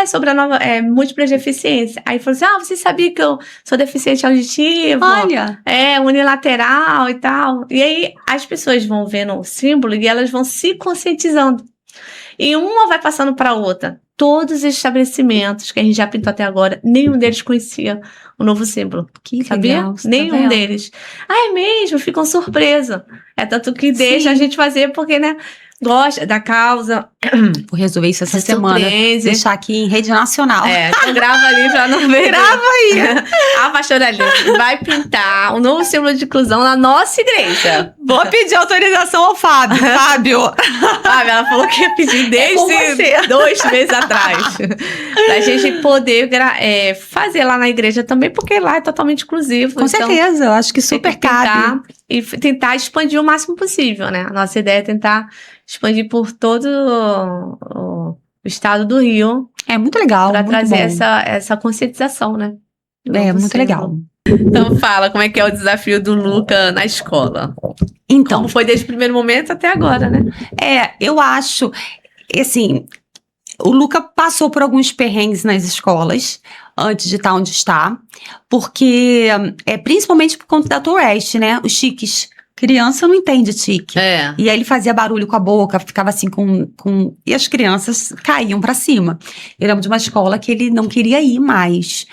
Sobre a nova múltipla deficiência. Aí falou assim, você sabia que eu sou deficiente auditivo? Olha. Unilateral e tal. E aí as pessoas vão vendo o símbolo e elas vão se conscientizando. E uma vai passando para outra. Todos os estabelecimentos que a gente já pintou até agora, nenhum deles conhecia o novo símbolo. Que sabia? legal, Nenhum deles. É mesmo? Ficam surpresa. Tanto que deixa a gente fazer porque, né? Gosta da causa. Vou resolver isso essa Se semana. surpreende. Deixar aqui em rede nacional. Então grava ali pra não ver. Grava aí. A pastora Aline vai pintar um novo símbolo de inclusão na nossa igreja. Vou pedir autorização ao Fábio. Fábio, ela falou que ia pedir desde 2 meses atrás. Pra gente poder fazer lá na igreja também, porque lá é totalmente inclusivo. Com certeza, eu acho que super cabe. E tentar expandir o máximo possível, né? A nossa ideia é tentar expandir por todo o estado do Rio. É muito legal. Para muito trazer bom. essa conscientização, né? Muito legal. Então fala, como é que é o desafio do Luca na escola? Então, como foi desde o primeiro momento até agora, né? Eu acho, assim, o Luca passou por alguns perrengues nas escolas antes de estar onde está, porque principalmente por conta da Tourette, né? Os tiques. Criança não entende tique. E aí ele fazia barulho com a boca, ficava assim e as crianças caíam pra cima. Eu lembro de uma escola que ele não queria ir mais.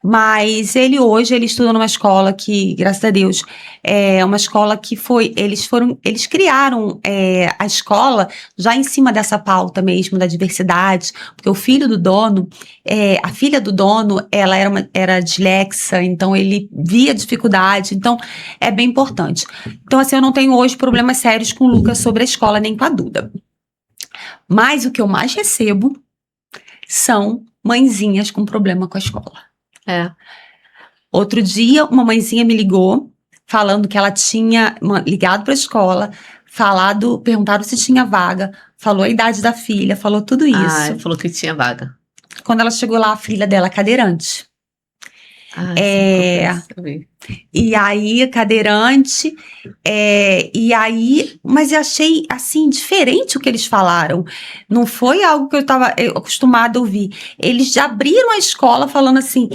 Mas hoje ele estuda numa escola que, graças a Deus, é uma escola que eles criaram a escola já em cima dessa pauta mesmo, da diversidade, porque o filho do dono, a filha do dono, ela era dislexa, então ele via dificuldade, então é bem importante. Então assim, eu não tenho hoje problemas sérios com o Lucas sobre a escola, nem com a Duda. Mas o que eu mais recebo são mãezinhas com problema com a escola. Outro dia, uma mãezinha me ligou, falando que ela tinha ligado para a escola, perguntaram se tinha vaga, falou a idade da filha, falou tudo isso. Falou que tinha vaga. Quando ela chegou lá, a filha dela cadeirante. E aí, cadeirante, mas eu achei, assim, diferente o que eles falaram. Não foi algo que eu estava acostumada a ouvir. Eles já abriram a escola falando assim,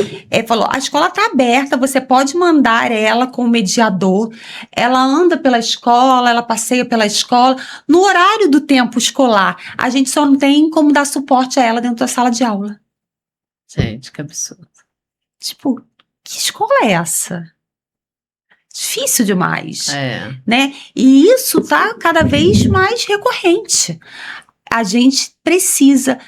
a escola está aberta, você pode mandar ela com o mediador, ela anda pela escola, ela passeia pela escola, no horário do tempo escolar. A gente só não tem como dar suporte a ela dentro da sala de aula. Gente, que absurdo. Tipo, que escola é essa? Difícil demais, né? E isso tá cada vez mais recorrente. A gente precisa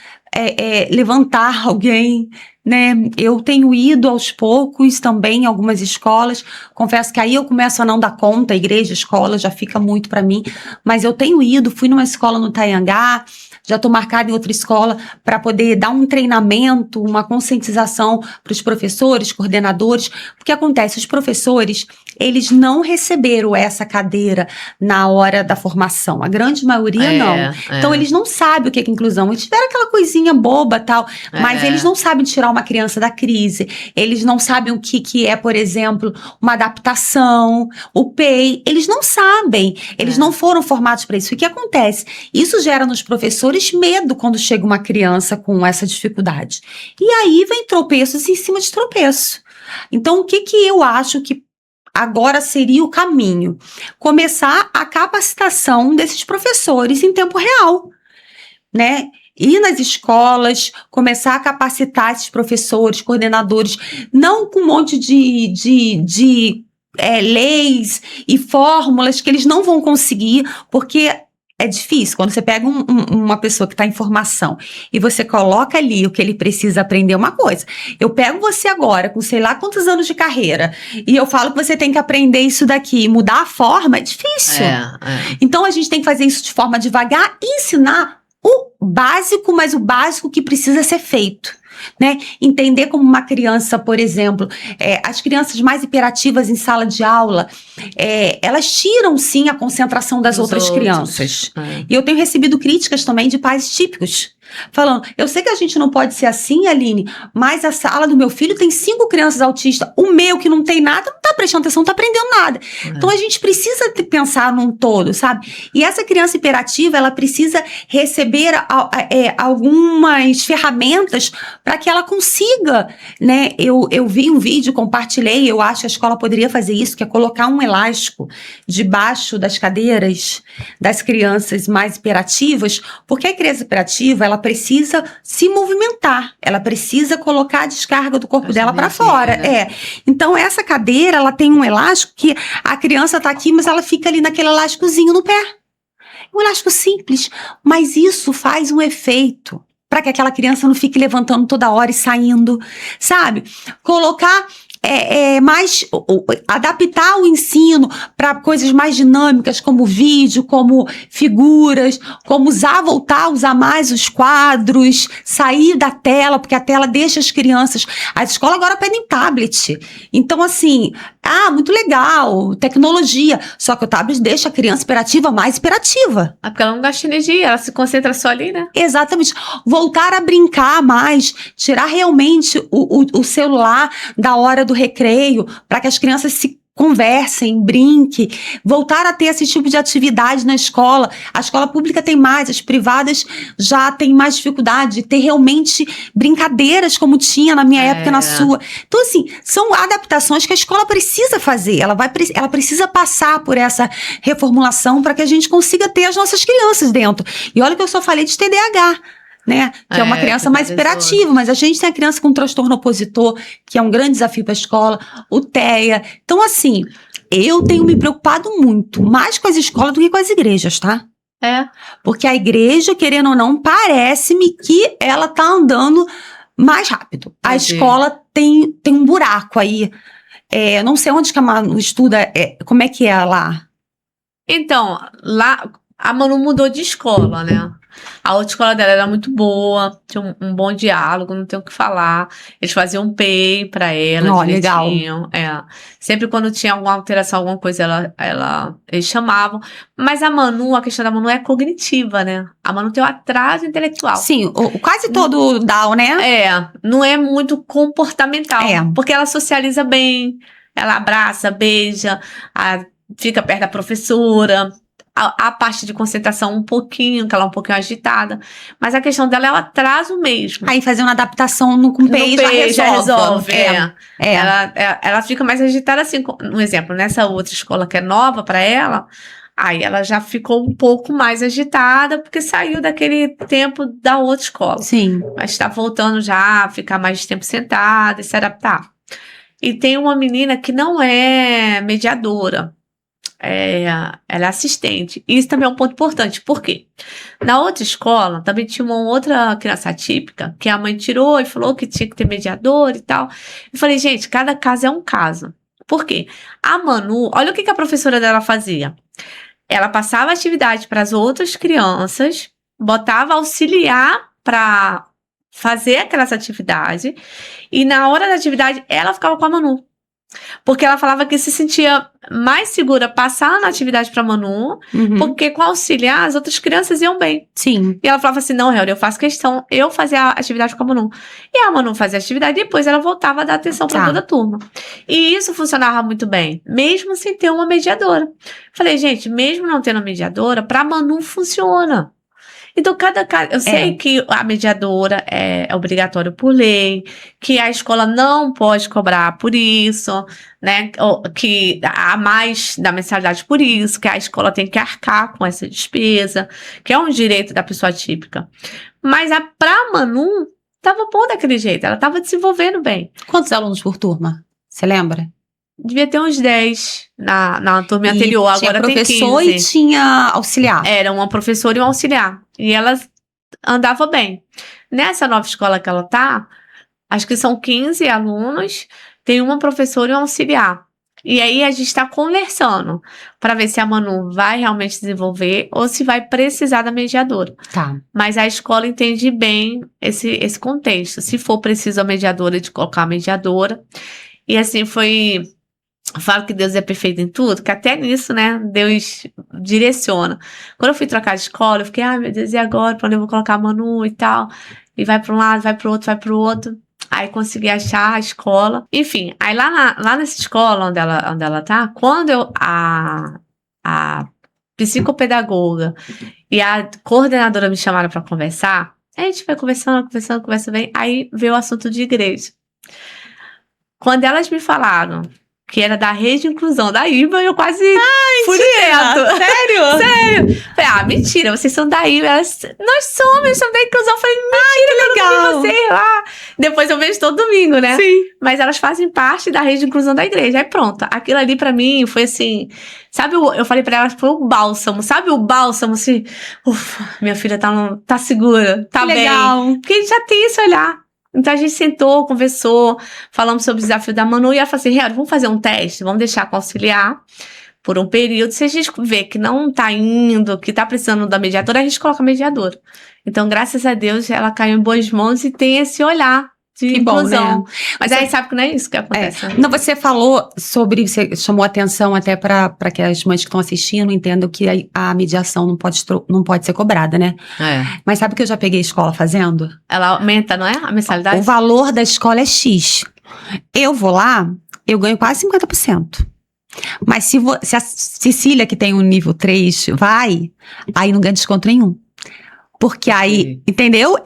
levantar alguém, né? Eu tenho ido aos poucos também em algumas escolas. Confesso que aí eu começo a não dar conta, igreja, escola, já fica muito para mim. Mas eu tenho ido, fui numa escola no Taiangá, já estou marcada em outra escola para poder dar um treinamento, uma conscientização para os professores, coordenadores. Porque acontece, os professores, eles não receberam essa cadeira na hora da formação. A grande maioria não. Então, eles não sabem o que é inclusão. Eles tiveram aquela coisinha boba, tal, mas eles não sabem tirar uma criança da crise. Eles não sabem o que é, por exemplo, uma adaptação, o PEI. Eles não sabem. Eles não foram formados para isso. O que acontece? Isso gera nos professores medo quando chega uma criança com essa dificuldade. E aí vem tropeços em cima de tropeço. Então, o que eu acho que agora seria o caminho? Começar a capacitação desses professores em tempo real, né? Ir nas escolas, começar a capacitar esses professores, coordenadores, não com um monte de leis e fórmulas que eles não vão conseguir, porque é difícil. Quando você pega uma pessoa que está em formação e você coloca ali o que ele precisa aprender, uma coisa. Eu pego você agora, com sei lá quantos anos de carreira, e eu falo que você tem que aprender isso daqui e mudar a forma, é difícil. Então, a gente tem que fazer isso de forma devagar e ensinar o básico, mas o básico que precisa ser feito. Né? Entender como uma criança, por exemplo, as crianças mais hiperativas em sala de aula, elas tiram sim a concentração das outras crianças. E eu tenho recebido críticas também de pais típicos. falando, eu sei que a gente não pode ser assim, Aline, mas a sala do meu filho tem 5 crianças autistas, o meu que não tem nada, não tá prestando atenção, não tá aprendendo nada. Então a gente precisa pensar num todo, sabe? E essa criança hiperativa, ela precisa receber algumas ferramentas para que ela consiga, né? Eu vi um vídeo, compartilhei, eu acho que a escola poderia fazer isso, que é colocar um elástico debaixo das cadeiras das crianças mais hiperativas, porque a criança hiperativa, ela precisa se movimentar, ela precisa colocar a descarga do corpo dela para fora. Né? Então, essa cadeira, ela tem um elástico que a criança tá aqui, mas ela fica ali naquele elásticozinho no pé. Um elástico simples, mas isso faz um efeito para que aquela criança não fique levantando toda hora e saindo, sabe? Colocar adaptar o ensino para coisas mais dinâmicas, como vídeo, como figuras, como voltar a usar mais os quadros, sair da tela, porque a tela deixa as crianças. As escolas agora pedem tablet. Então, assim, muito legal, tecnologia. Só que o tablet deixa a criança hiperativa mais hiperativa. Porque ela não gasta energia, ela se concentra só ali, né? Exatamente. Voltar a brincar mais, tirar realmente o celular da hora do recreio, para que as crianças se conversem, brinquem, voltar a ter esse tipo de atividade na escola. A escola pública tem mais, as privadas já têm mais dificuldade de ter realmente brincadeiras como tinha na minha época, na sua. Então, assim, são adaptações que a escola precisa fazer. Ela precisa passar por essa reformulação para que a gente consiga ter as nossas crianças dentro. E olha que eu só falei de TDAH. Né? Que é uma criança mais hiperativa, mas a gente tem a criança com transtorno opositor, que é um grande desafio para a escola, o TEA. Então, assim, eu tenho me preocupado muito, mais com as escolas do que com as igrejas, tá? Porque a igreja, querendo ou não, parece-me que ela tá andando mais rápido. A escola tem um buraco aí. Não sei onde que a Manu estuda, como é que é lá? Então, lá a Manu mudou de escola, né? A outra escola dela era muito boa, tinha um bom diálogo, não tem o que falar. Eles faziam um PEI pra ela, direitinho. Legal. Sempre quando tinha alguma alteração, alguma coisa, eles chamavam. Mas a questão da Manu é cognitiva, né? A Manu tem um atraso intelectual. Sim, quase todo Down, né? Não é muito comportamental. Porque ela socializa bem, ela abraça, beija, fica perto da professora. A parte de concentração um pouquinho, que ela é um pouquinho agitada. Mas a questão dela é o atraso mesmo. Aí fazer uma adaptação com o PEI já resolve. Ela fica mais agitada assim. Um exemplo, nessa outra escola que é nova para ela, aí ela já ficou um pouco mais agitada, porque saiu daquele tempo da outra escola. Sim. Mas está voltando já a ficar mais tempo sentada e se adaptar. E tem uma menina que não é mediadora. Ela é assistente. E isso também é um ponto importante. Por quê? Na outra escola, também tinha uma outra criança atípica, que a mãe tirou e falou que tinha que ter mediador e tal. Eu falei, gente, cada caso é um caso. Por quê? A Manu, olha o que a professora dela fazia. Ela passava atividade para as outras crianças, botava auxiliar para fazer aquelas atividades, e na hora da atividade, ela ficava com a Manu. Porque ela falava que se sentia mais segura passando a atividade para Manu, porque com auxiliar as outras crianças iam bem. Sim. E ela falava assim, não, Helder, eu faço questão, eu fazia a atividade com a Manu. E a Manu fazia a atividade e depois ela voltava a dar atenção para toda a turma. E isso funcionava muito bem, mesmo sem ter uma mediadora. Falei, gente, mesmo não tendo uma mediadora, para a Manu funciona. Então, eu sei que a mediadora é obrigatório por lei, que a escola não pode cobrar por isso, né? Que há mais da mensalidade por isso, que a escola tem que arcar com essa despesa, que é um direito da pessoa típica. Mas pra Manu, tava bom daquele jeito, ela tava desenvolvendo bem. Quantos alunos por turma? Você lembra? Devia ter uns 10 na turma anterior, agora tem 15. Tinha professor e tinha auxiliar. Era uma professora e um auxiliar. E ela andava bem. Nessa nova escola que ela tá, acho que são 15 alunos, tem uma professora e um auxiliar. E aí a gente tá conversando para ver se a Manu vai realmente desenvolver ou se vai precisar da mediadora. Tá. Mas a escola entende bem esse contexto. Se for preciso a mediadora, de colocar a mediadora. E assim foi falo que Deus é perfeito em tudo, que até nisso, né, Deus direciona. Quando eu fui trocar de escola, eu fiquei, ai meu Deus, e agora? Pra onde eu vou colocar a Manu e tal? E vai pra um lado, vai pro outro, vai pro outro. Aí consegui achar a escola. Enfim, aí lá nessa escola onde ela tá, quando a psicopedagoga e a coordenadora me chamaram pra conversar, a gente foi conversa bem, aí veio o assunto de igreja. Quando elas me falaram que era da Rede de Inclusão da IBA, eu quase fui no teto. Sério? Sério? Falei, mentira, vocês são da IBA. Elas, nós somos da Inclusão. Eu falei, mentira, que eu não vi vocês lá. Depois eu vejo todo domingo, né? Sim. Mas elas fazem parte da Rede de Inclusão da igreja. Aí pronto, aquilo ali pra mim foi assim, sabe, eu falei pra elas, foi o bálsamo. Sabe o bálsamo, assim, ufa, minha filha tá segura, tá Que bem. legal. Porque a gente já tem esse olhar. Então a gente sentou, conversou, falamos sobre o desafio da Manu e ela falou assim, Real, vamos fazer um teste, vamos deixar conciliar por um período. Se a gente vê que não tá indo, que tá precisando da mediadora, a gente coloca a mediadora. Então, graças a Deus, ela caiu em boas mãos e tem esse olhar de Que inclusão. bom, né? Mas aí sabe que não é isso que acontece. Não, você falou sobre, você chamou atenção até para que as mães que estão assistindo entendam que a mediação não pode ser cobrada, né? É. Mas sabe o que eu já peguei a escola fazendo? Ela aumenta, não é? A mensalidade? O valor da escola é X. Eu vou lá, eu ganho quase 50%. Mas se a Cecília, que tem um nível 3, vai, aí não ganha desconto nenhum. Porque aí, entendeu?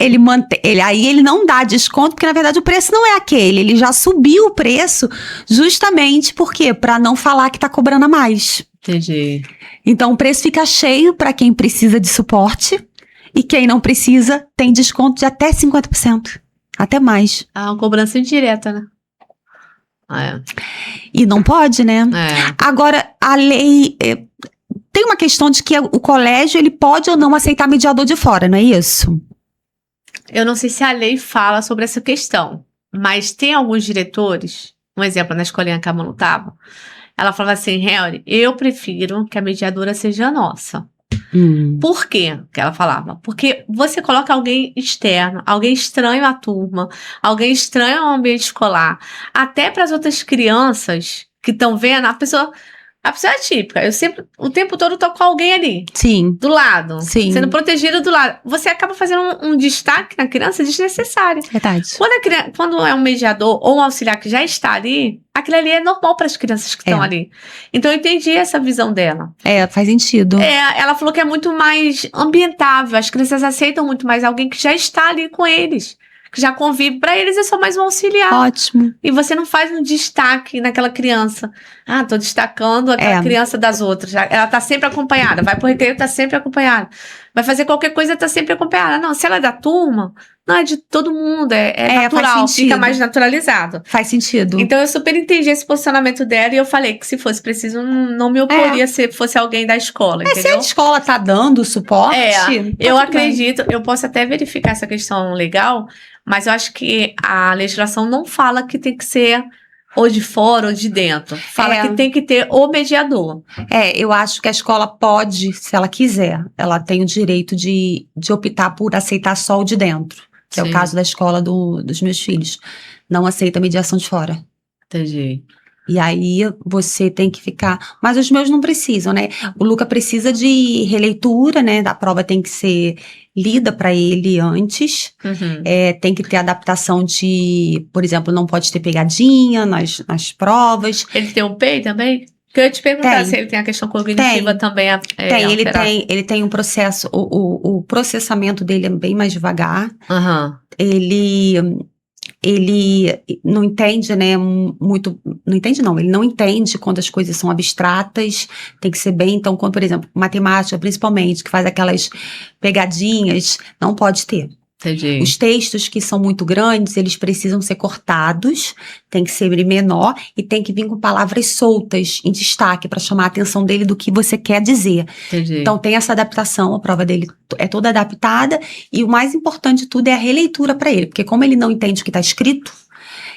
Aí ele não dá desconto, porque na verdade o preço não é aquele. Ele já subiu o preço justamente porque para não falar que tá cobrando a mais. Entendi. Então o preço fica cheio para quem precisa de suporte e quem não precisa tem desconto de até 50%. Até mais. É uma cobrança indireta, né? E não pode, né? Agora, a lei... Tem uma questão de que o colégio ele pode ou não aceitar mediador de fora, não é isso? Eu não sei se a lei fala sobre essa questão, mas tem alguns diretores, um exemplo, na escolinha que a Manu tava, ela falava assim, Henry, eu prefiro que a mediadora seja nossa. Por quê que ela falava? Porque você coloca alguém externo, alguém estranho à turma, alguém estranho ao ambiente escolar, até para as outras crianças que estão vendo, a pessoa é típica. Eu sempre, o tempo todo, tô com alguém ali. Sim. Do lado. Sim. Sendo protegida do lado. Você acaba fazendo um destaque na criança desnecessário. Verdade. Quando é um mediador ou um auxiliar que já está ali, aquilo ali é normal para as crianças que estão ali. Então, eu entendi essa visão dela. Faz sentido. Ela falou que é muito mais ambientável. As crianças aceitam muito mais alguém que já está ali com eles. Que já convive, para eles é só mais um auxiliar. Ótimo. E você não faz um destaque naquela criança. Tô destacando aquela criança das outras. Ela tá sempre acompanhada. Vai pro recreio, tá sempre acompanhada. Vai fazer qualquer coisa, tá sempre acompanhada. Não, se ela é da turma, não é de todo mundo. É natural, fica mais naturalizado. Faz sentido. Então eu super entendi esse posicionamento dela e eu falei que se fosse preciso, não me oporia se fosse alguém da escola, entendeu? Se a escola tá dando suporte... eu acredito, eu posso até verificar essa questão legal, mas eu acho que a legislação não fala que tem que ser ou de fora ou de dentro. Fala que tem que ter o mediador. Eu acho que a escola pode, se ela quiser, ela tem o direito de optar por aceitar só o de dentro. Que é o caso da escola dos meus filhos. Não aceita mediação de fora. Entendi. E aí você tem que ficar... Mas os meus não precisam, né? O Luca precisa de releitura, né? A prova tem que ser lida para ele antes. Tem que ter adaptação de... Por exemplo, não pode ter pegadinha nas provas. Ele tem um PEI também? Porque eu ia te perguntar se ele tem a questão cognitiva também. Ele tem um processo... O processamento dele é bem mais devagar. Ele não entende, né, muito... Não entende, não. Ele não entende quando as coisas são abstratas. Tem que ser bem... Então, quando, por exemplo, matemática, principalmente, que faz aquelas pegadinhas, não pode ter. Entendi. Os textos que são muito grandes, eles precisam ser cortados, tem que ser menor e tem que vir com palavras soltas, em destaque, para chamar a atenção dele do que você quer dizer. Entendi. Então tem essa adaptação, a prova dele é toda adaptada e o mais importante de tudo é a releitura para ele, porque como ele não entende o que está escrito,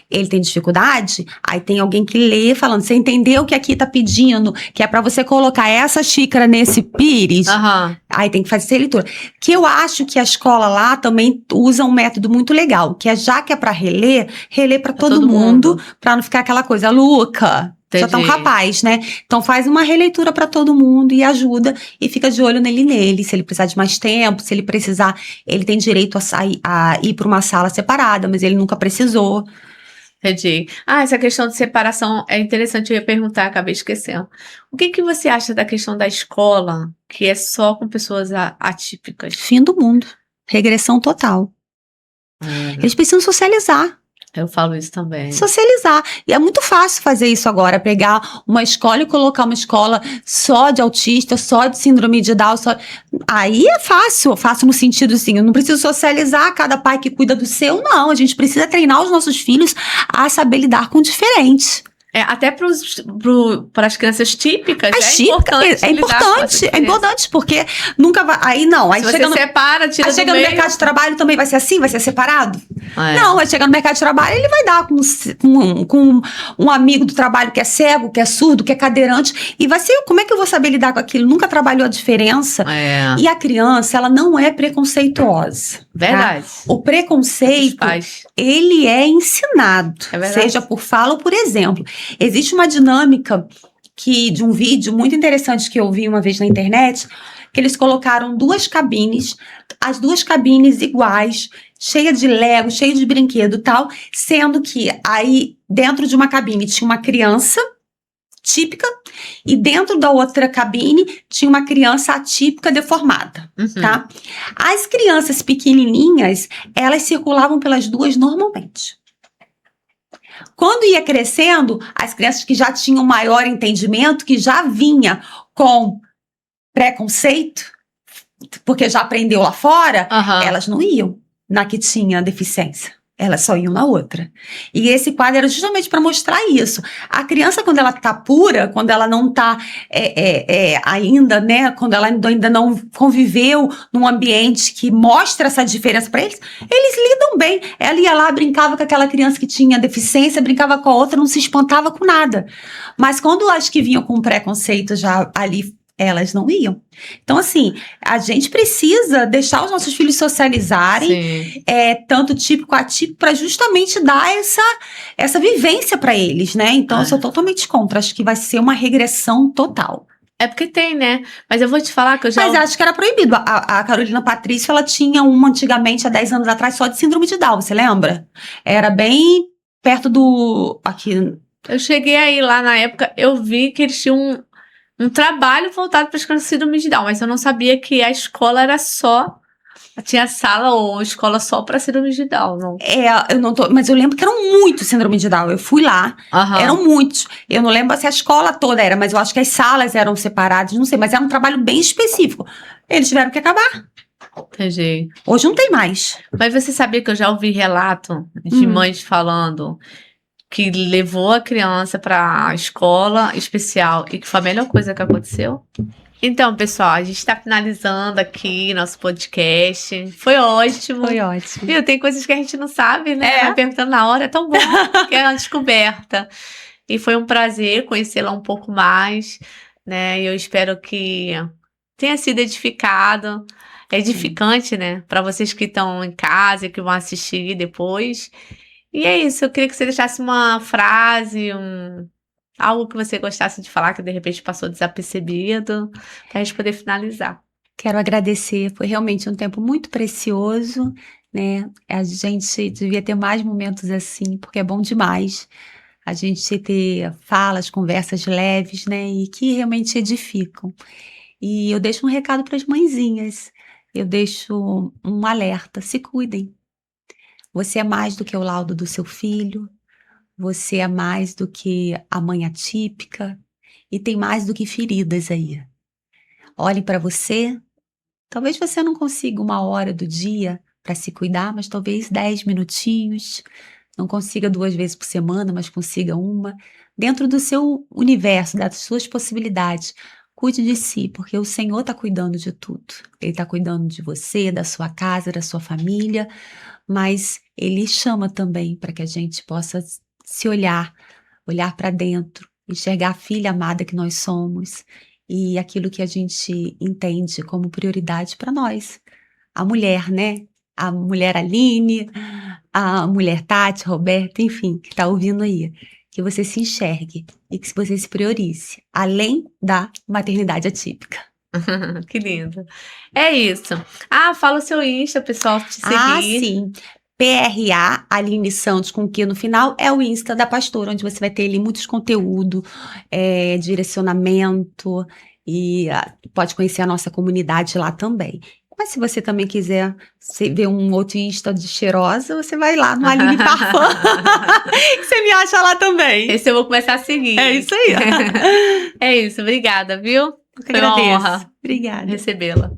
ele tem dificuldade, aí tem alguém que lê falando, você entendeu o que aqui tá pedindo, que é pra você colocar essa xícara nesse pires, aí tem que fazer essa leitura. Que eu acho que a escola lá também usa um método muito legal, que é já que é pra reler pra todo mundo, pra não ficar aquela coisa, Luca, já tá um Entendi. rapaz, né? Então faz uma releitura pra todo mundo e ajuda e fica de olho nele, se ele precisar de mais tempo, se ele precisar, ele tem direito a sair, a ir pra uma sala separada, mas ele nunca precisou. Entendi. Ah, essa questão de separação é interessante, eu ia perguntar, acabei esquecendo. O que que você acha da questão da escola, que é só com pessoas atípicas? Fim do mundo. Regressão total. Eles precisam socializar. Eu falo isso também. Socializar. E é muito fácil fazer isso agora, pegar uma escola e colocar uma escola só de autista, só de síndrome de Down, só... Aí é fácil no sentido assim, eu não preciso socializar cada pai que cuida do seu, não. A gente precisa treinar os nossos filhos a saber lidar com o diferente. Até para as crianças típicas, As típicas, é importante. é importante, porque nunca vai. Aí não, aí Se chega você no, separa, tira aí do chega no meio. mercado de trabalho também vai ser assim? Vai ser separado? É. Não, vai chegar no mercado de trabalho, ele vai dar com um amigo do trabalho que é cego, que é surdo, que é cadeirante, e vai ser, como é que eu vou saber lidar com aquilo? Nunca trabalhou a diferença. É. E a criança, ela não é preconceituosa. Verdade. Tá? O preconceito, Os pais. ele é ensinado, É verdade. seja por fala ou por exemplo. Existe uma dinâmica de um vídeo muito interessante que eu vi uma vez na internet, que eles colocaram duas cabines, as duas cabines iguais, cheia de Lego, cheia de brinquedo e tal, sendo que aí dentro de uma cabine tinha uma criança típica e dentro da outra cabine tinha uma criança atípica deformada, tá? As crianças pequenininhas, elas circulavam pelas duas normalmente. Quando ia crescendo, as crianças que já tinham maior entendimento, que já vinha com preconceito, porque já aprendeu lá fora, elas não iam na que tinha deficiência. Elas só iam na outra. E esse quadro era justamente para mostrar isso. A criança, quando ela tá pura, quando ela não tá ainda, né? Quando ela ainda não conviveu num ambiente que mostra essa diferença para eles, eles lidam bem. Ela ia lá, brincava com aquela criança que tinha deficiência, brincava com a outra, não se espantava com nada. Mas quando as que vinham com preconceito já ali, elas não iam. Então, assim, a gente precisa deixar os nossos filhos socializarem, tanto típico atípico, para justamente dar essa vivência para eles, né? Então, eu sou totalmente contra. Acho que vai ser uma regressão total. É porque tem, né? Mas eu vou te falar que eu já... Mas acho que era proibido. A Carolina Patrício, ela tinha uma antigamente, há 10 anos atrás, só de síndrome de Down, você lembra? Era bem perto do... aqui. Eu cheguei aí lá na época, eu vi que eles tinham um trabalho voltado para as crianças com síndrome de Down, mas eu não sabia que a escola era só... Tinha sala ou escola só para síndrome de Down, não? Eu não tô... Mas eu lembro que eram muitos síndrome de Down. Eu fui lá, eram muitos. Eu não lembro se a escola toda era, mas eu acho que as salas eram separadas, não sei, mas era um trabalho bem específico. Eles tiveram que acabar. Entendi. Hoje não tem mais. Mas você sabia que eu já ouvi relato de mães falando que levou a criança para a escola especial e que foi a melhor coisa que aconteceu? Então, pessoal, a gente está finalizando aqui nosso podcast. Foi ótimo. Foi ótimo. Viu? Tem coisas que a gente não sabe, né? Vai perguntando na hora, é tão bom, que é uma descoberta. E foi um prazer conhecê-la um pouco mais, né? E eu espero que tenha sido edificante, né? Para vocês que estão em casa e que vão assistir depois. E é isso, eu queria que você deixasse uma frase, algo que você gostasse de falar, que de repente passou desapercebido, para a gente poder finalizar. Quero agradecer, foi realmente um tempo muito precioso, né? A gente devia ter mais momentos assim, porque é bom demais a gente ter falas, conversas leves, né? E que realmente edificam. E eu deixo um recado para as mãezinhas, eu deixo um alerta, se cuidem. Você é mais do que o laudo do seu filho, você é mais do que a mãe atípica e tem mais do que feridas aí. Olhe para você, talvez você não consiga 1 hora do dia para se cuidar, mas talvez 10 minutinhos, não consiga 2 vezes por semana, mas consiga uma, dentro do seu universo, das suas possibilidades. Cuide de si, porque o Senhor está cuidando de tudo. Ele está cuidando de você, da sua casa, da sua família, mas Ele chama também para que a gente possa se olhar para dentro, enxergar a filha amada que nós somos e aquilo que a gente entende como prioridade para nós. A mulher, né? A mulher Aline, a mulher Tati, Roberta, enfim, que está ouvindo aí. que você se enxergue e que você se priorize, além da maternidade atípica. Que lindo. É isso. Fala o seu Insta, pessoal, te seguir. Sim. PRA, Aline Santos, com Q no final, é o Insta da pastora, onde você vai ter ali muitos conteúdo, direcionamento, e pode conhecer a nossa comunidade lá também. Mas se você também quiser ver um outro Insta de cheirosa, você vai lá no Aline Parfum, você me acha lá também. Esse eu vou começar a seguir. É isso aí. É isso, obrigada, viu? Eu que agradeço. Foi uma honra Obrigada. recebê-la.